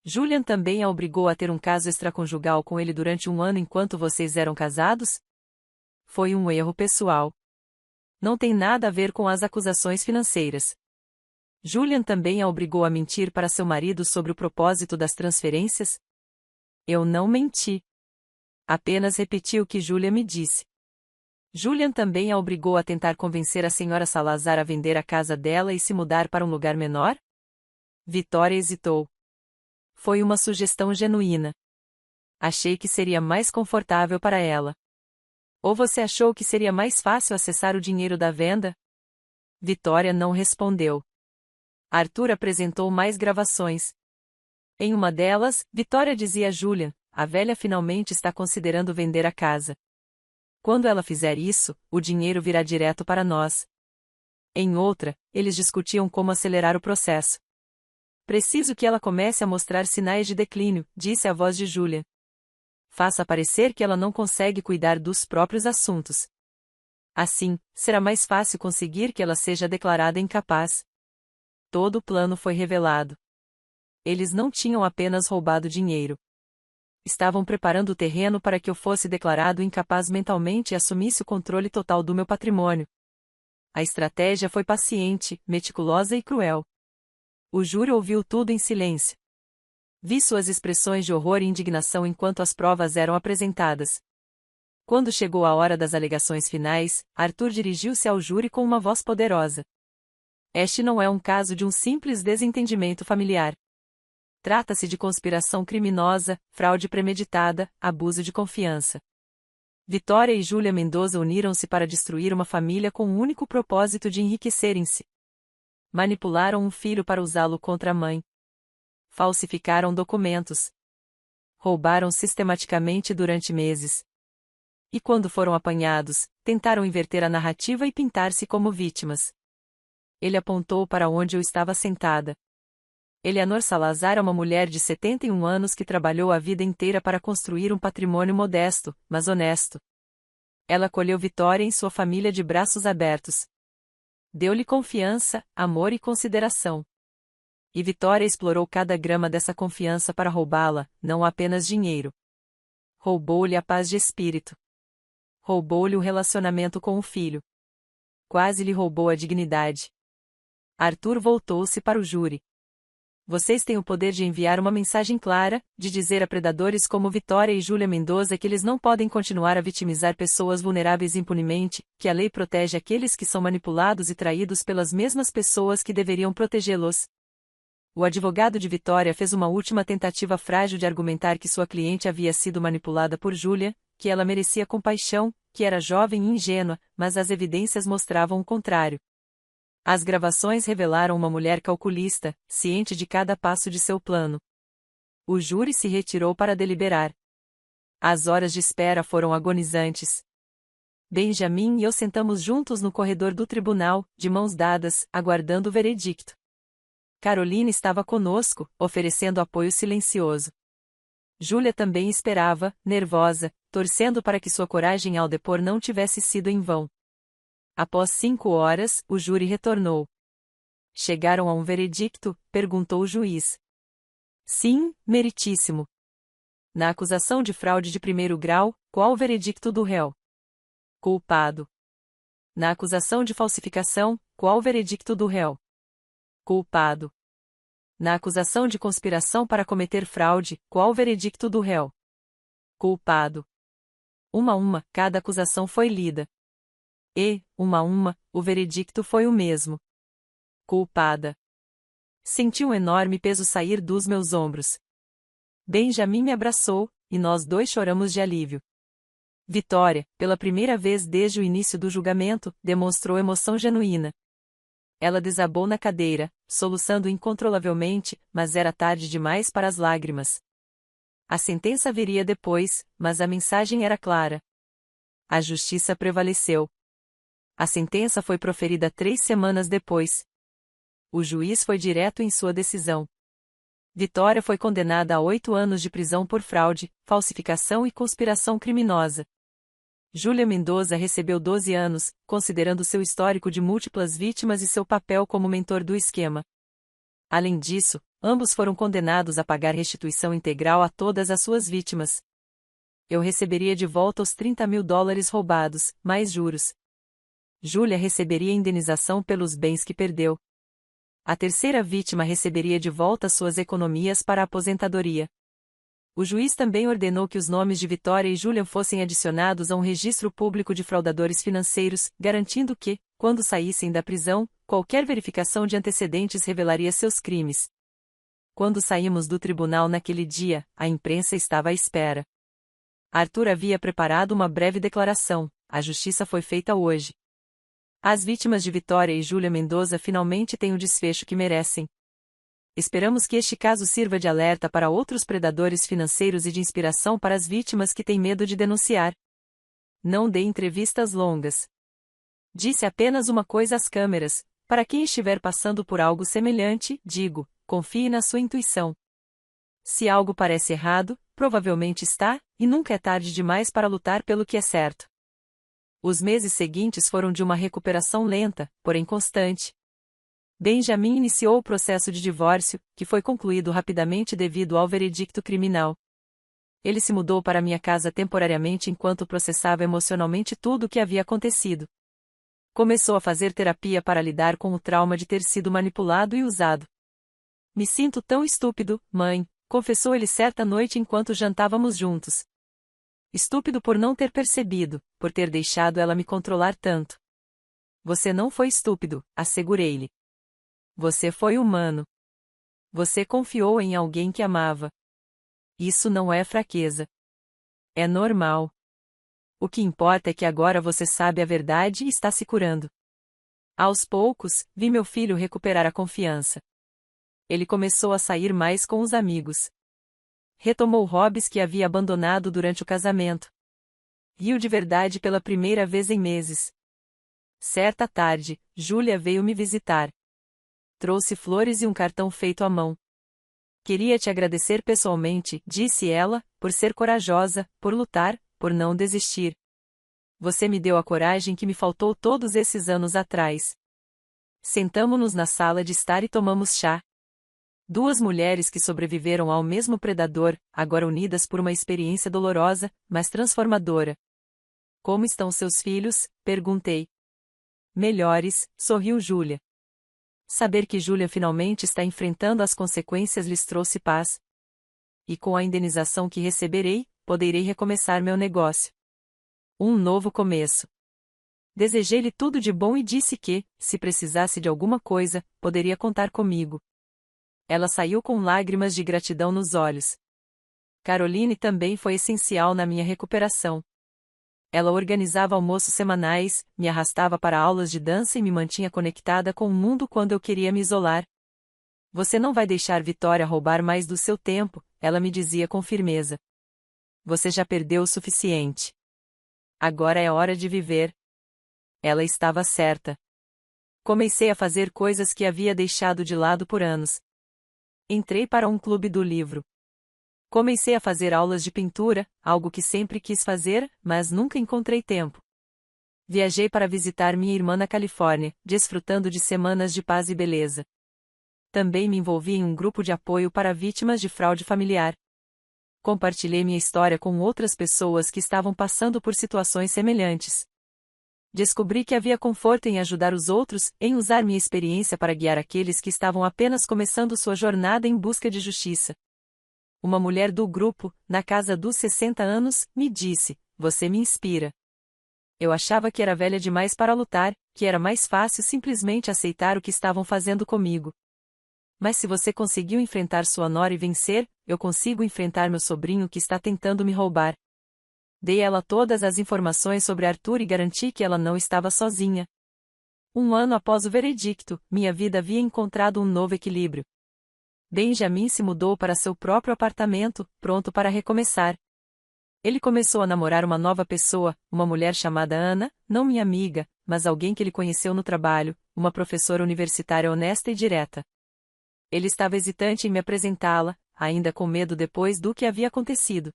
Julian também a obrigou a ter um caso extraconjugal com ele durante um ano enquanto vocês eram casados? Foi um erro pessoal. Não tem nada a ver com as acusações financeiras. Julian também a obrigou a mentir para seu marido sobre o propósito das transferências? Eu não menti. Apenas repeti o que Julian me disse. Julian também a obrigou a tentar convencer a senhora Salazar a vender a casa dela e se mudar para um lugar menor? Vitória hesitou. Foi uma sugestão genuína. Achei que seria mais confortável para ela. Ou você achou que seria mais fácil acessar o dinheiro da venda? Vitória não respondeu. Arthur apresentou mais gravações. Em uma delas, Vitória dizia a Julian: a velha finalmente está considerando vender a casa. Quando ela fizer isso, o dinheiro virá direto para nós. Em outra, eles discutiam como acelerar o processo. Preciso que ela comece a mostrar sinais de declínio, disse a voz de Julian. Faça parecer que ela não consegue cuidar dos próprios assuntos. Assim, será mais fácil conseguir que ela seja declarada incapaz. Todo o plano foi revelado. Eles não tinham apenas roubado dinheiro. Estavam preparando o terreno para que eu fosse declarado incapaz mentalmente e assumisse o controle total do meu patrimônio. A estratégia foi paciente, meticulosa e cruel. O júri ouviu tudo em silêncio. Vi suas expressões de horror e indignação enquanto as provas eram apresentadas. Quando chegou a hora das alegações finais, Arthur dirigiu-se ao júri com uma voz poderosa. Este não é um caso de um simples desentendimento familiar. Trata-se de conspiração criminosa, fraude premeditada, abuso de confiança. Vitória e Júlia Mendoza uniram-se para destruir uma família com o único propósito de enriquecerem-se. Manipularam um filho para usá-lo contra a mãe. Falsificaram documentos. Roubaram sistematicamente durante meses. E quando foram apanhados, tentaram inverter a narrativa e pintar-se como vítimas. Ele apontou para onde eu estava sentada. Eleanor Salazar é uma mulher de 71 anos que trabalhou a vida inteira para construir um patrimônio modesto, mas honesto. Ela acolheu Vitória em sua família de braços abertos. Deu-lhe confiança, amor e consideração. E Vitória explorou cada grama dessa confiança para roubá-la, não apenas dinheiro. Roubou-lhe a paz de espírito. Roubou-lhe o relacionamento com o filho. Quase lhe roubou a dignidade. Arthur voltou-se para o júri. Vocês têm o poder de enviar uma mensagem clara, de dizer a predadores como Vitória e Júlia Mendoza que eles não podem continuar a vitimizar pessoas vulneráveis impunemente, que a lei protege aqueles que são manipulados e traídos pelas mesmas pessoas que deveriam protegê-los. O advogado de Vitória fez uma última tentativa frágil de argumentar que sua cliente havia sido manipulada por Júlia, que ela merecia compaixão, que era jovem e ingênua, mas as evidências mostravam o contrário. As gravações revelaram uma mulher calculista, ciente de cada passo de seu plano. O júri se retirou para deliberar. As horas de espera foram agonizantes. Benjamin e eu sentamos juntos no corredor do tribunal, de mãos dadas, aguardando o veredicto. Carolina estava conosco, oferecendo apoio silencioso. Júlia também esperava, nervosa, torcendo para que sua coragem ao depor não tivesse sido em vão. Após 5 horas, o júri retornou. Chegaram a um veredicto? Perguntou o juiz. Sim, meritíssimo. Na acusação de fraude de primeiro grau, qual o veredicto do réu? Culpado. Na acusação de falsificação, qual o veredicto do réu? Culpado. Na acusação de conspiração para cometer fraude, qual o veredicto do réu? Culpado. Uma a uma, cada acusação foi lida. E, uma a uma, o veredicto foi o mesmo. Culpada. Senti um enorme peso sair dos meus ombros. Benjamin me abraçou, e nós dois choramos de alívio. Vitória, pela primeira vez desde o início do julgamento, demonstrou emoção genuína. Ela desabou na cadeira, soluçando incontrolavelmente, mas era tarde demais para as lágrimas. A sentença viria depois, mas a mensagem era clara. A justiça prevaleceu. A sentença foi proferida 3 semanas depois. O juiz foi direto em sua decisão. Vitória foi condenada a 8 anos de prisão por fraude, falsificação e conspiração criminosa. Júlia Mendoza recebeu 12 anos, considerando seu histórico de múltiplas vítimas e seu papel como mentor do esquema. Além disso, ambos foram condenados a pagar restituição integral a todas as suas vítimas. Eu receberia de volta os $30.000 roubados, mais juros. Júlia receberia indenização pelos bens que perdeu. A terceira vítima receberia de volta suas economias para a aposentadoria. O juiz também ordenou que os nomes de Vitória e Júlia fossem adicionados a um registro público de fraudadores financeiros, garantindo que, quando saíssem da prisão, qualquer verificação de antecedentes revelaria seus crimes. Quando saímos do tribunal naquele dia, a imprensa estava à espera. Arthur havia preparado uma breve declaração: a justiça foi feita hoje. As vítimas de Vitória e Júlia Mendoza finalmente têm o desfecho que merecem. Esperamos que este caso sirva de alerta para outros predadores financeiros e de inspiração para as vítimas que têm medo de denunciar. Não dê entrevistas longas. Disse apenas uma coisa às câmeras: para quem estiver passando por algo semelhante, digo, confie na sua intuição. Se algo parece errado, provavelmente está, e nunca é tarde demais para lutar pelo que é certo. Os meses seguintes foram de uma recuperação lenta, porém constante. Benjamin iniciou o processo de divórcio, que foi concluído rapidamente devido ao veredicto criminal. Ele se mudou para minha casa temporariamente enquanto processava emocionalmente tudo o que havia acontecido. Começou a fazer terapia para lidar com o trauma de ter sido manipulado e usado. Me sinto tão estúpido, mãe, confessou ele certa noite enquanto jantávamos juntos. Estúpido por não ter percebido, por ter deixado ela me controlar tanto. Você não foi estúpido, assegurei-lhe. Você foi humano. Você confiou em alguém que amava. Isso não é fraqueza. É normal. O que importa é que agora você sabe a verdade e está se curando. Aos poucos, vi meu filho recuperar a confiança. Ele começou a sair mais com os amigos. Retomou hobbies que havia abandonado durante o casamento. Riu de verdade pela primeira vez em meses. Certa tarde, Júlia veio me visitar. Trouxe flores e um cartão feito à mão. Queria te agradecer pessoalmente, disse ela, por ser corajosa, por lutar, por não desistir. Você me deu a coragem que me faltou todos esses anos atrás. Sentamo-nos na sala de estar e tomamos chá. 2 mulheres que sobreviveram ao mesmo predador, agora unidas por uma experiência dolorosa, mas transformadora. Como estão seus filhos? Perguntei. Melhores, sorriu Júlia. Saber que Júlia finalmente está enfrentando as consequências lhes trouxe paz. E com a indenização que receberei, poderei recomeçar meu negócio. Um novo começo. Desejei-lhe tudo de bom e disse que, se precisasse de alguma coisa, poderia contar comigo. Ela saiu com lágrimas de gratidão nos olhos. Caroline também foi essencial na minha recuperação. Ela organizava almoços semanais, me arrastava para aulas de dança e me mantinha conectada com o mundo quando eu queria me isolar. Você não vai deixar Vitória roubar mais do seu tempo, ela me dizia com firmeza. Você já perdeu o suficiente. Agora é hora de viver. Ela estava certa. Comecei a fazer coisas que havia deixado de lado por anos. Entrei para um clube do livro. Comecei a fazer aulas de pintura, algo que sempre quis fazer, mas nunca encontrei tempo. Viajei para visitar minha irmã na Califórnia, desfrutando de semanas de paz e beleza. Também me envolvi em um grupo de apoio para vítimas de fraude familiar. Compartilhei minha história com outras pessoas que estavam passando por situações semelhantes. Descobri que havia conforto em ajudar os outros, em usar minha experiência para guiar aqueles que estavam apenas começando sua jornada em busca de justiça. Uma mulher do grupo, na casa dos 60 anos, me disse: "Você me inspira." Eu achava que era velha demais para lutar, que era mais fácil simplesmente aceitar o que estavam fazendo comigo. Mas se você conseguiu enfrentar sua nora e vencer, eu consigo enfrentar meu sobrinho que está tentando me roubar. Dei a ela todas as informações sobre Arthur e garanti que ela não estava sozinha. Um ano após o veredicto, minha vida havia encontrado um novo equilíbrio. Benjamin se mudou para seu próprio apartamento, pronto para recomeçar. Ele começou a namorar uma nova pessoa, uma mulher chamada Ana, não minha amiga, mas alguém que ele conheceu no trabalho, uma professora universitária honesta e direta. Ele estava hesitante em me apresentá-la, ainda com medo depois do que havia acontecido.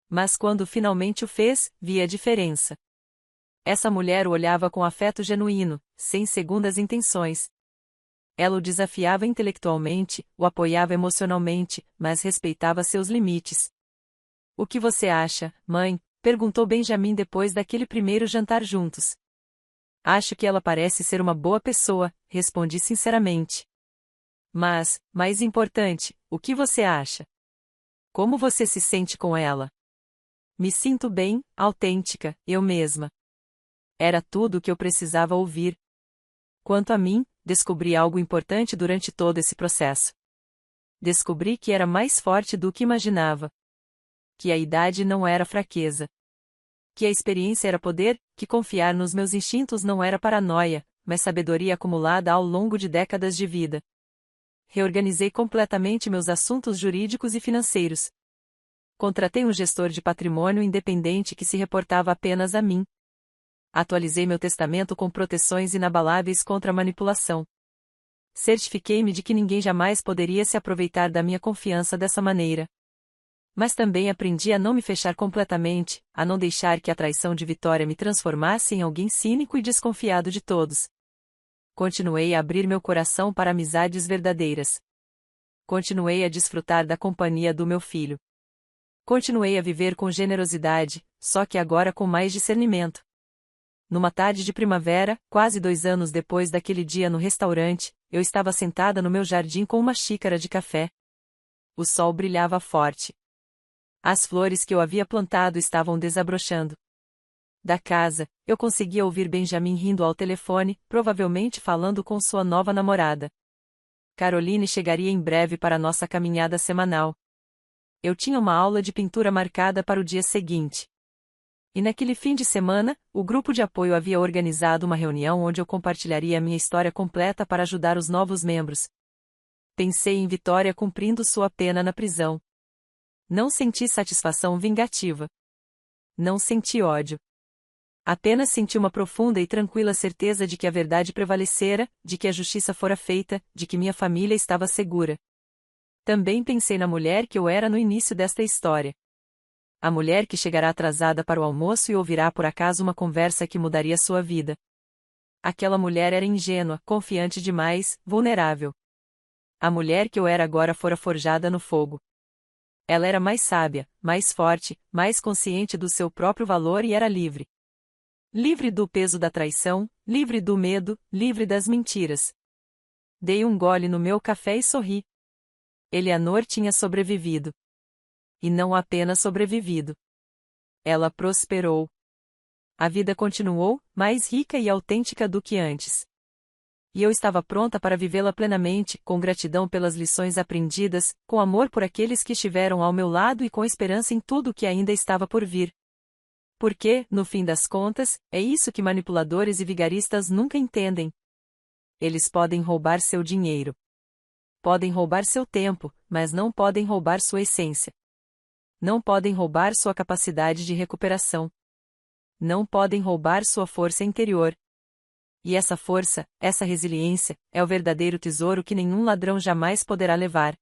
Mas quando finalmente o fez, vi a diferença. Essa mulher o olhava com afeto genuíno, sem segundas intenções. Ela o desafiava intelectualmente, o apoiava emocionalmente, mas respeitava seus limites. "O que você acha, mãe?" perguntou Benjamin depois daquele primeiro jantar juntos. "Acho que ela parece ser uma boa pessoa", respondi sinceramente. "Mas, mais importante, o que você acha? Como você se sente com ela?" "Me sinto bem, autêntica, eu mesma." Era tudo o que eu precisava ouvir. Quanto a mim, descobri algo importante durante todo esse processo. Descobri que era mais forte do que imaginava. Que a idade não era fraqueza. Que a experiência era poder, que confiar nos meus instintos não era paranoia, mas sabedoria acumulada ao longo de décadas de vida. Reorganizei completamente meus assuntos jurídicos e financeiros. Contratei um gestor de patrimônio independente que se reportava apenas a mim. Atualizei meu testamento com proteções inabaláveis contra a manipulação. Certifiquei-me de que ninguém jamais poderia se aproveitar da minha confiança dessa maneira. Mas também aprendi a não me fechar completamente, a não deixar que a traição de Vitória me transformasse em alguém cínico e desconfiado de todos. Continuei a abrir meu coração para amizades verdadeiras. Continuei a desfrutar da companhia do meu filho. Continuei a viver com generosidade, só que agora com mais discernimento. Numa tarde de primavera, quase 2 anos depois daquele dia no restaurante, eu estava sentada no meu jardim com uma xícara de café. O sol brilhava forte. As flores que eu havia plantado estavam desabrochando. Da casa, eu conseguia ouvir Benjamin rindo ao telefone, provavelmente falando com sua nova namorada. Caroline chegaria em breve para nossa caminhada semanal. Eu tinha uma aula de pintura marcada para o dia seguinte. E naquele fim de semana, o grupo de apoio havia organizado uma reunião onde eu compartilharia minha história completa para ajudar os novos membros. Pensei em Vitória cumprindo sua pena na prisão. Não senti satisfação vingativa. Não senti ódio. Apenas senti uma profunda e tranquila certeza de que a verdade prevalecera, de que a justiça fora feita, de que minha família estava segura. Também pensei na mulher que eu era no início desta história. A mulher que chegará atrasada para o almoço e ouvirá por acaso uma conversa que mudaria sua vida. Aquela mulher era ingênua, confiante demais, vulnerável. A mulher que eu era agora fora forjada no fogo. Ela era mais sábia, mais forte, mais consciente do seu próprio valor e era livre. Livre do peso da traição, livre do medo, livre das mentiras. Dei um gole no meu café e sorri. Eleanor tinha sobrevivido. E não apenas sobrevivido. Ela prosperou. A vida continuou, mais rica e autêntica do que antes. E eu estava pronta para vivê-la plenamente, com gratidão pelas lições aprendidas, com amor por aqueles que estiveram ao meu lado e com esperança em tudo o que ainda estava por vir. Porque, no fim das contas, é isso que manipuladores e vigaristas nunca entendem. Eles podem roubar seu dinheiro. Podem roubar seu tempo, mas não podem roubar sua essência. Não podem roubar sua capacidade de recuperação. Não podem roubar sua força interior. E essa força, essa resiliência, é o verdadeiro tesouro que nenhum ladrão jamais poderá levar.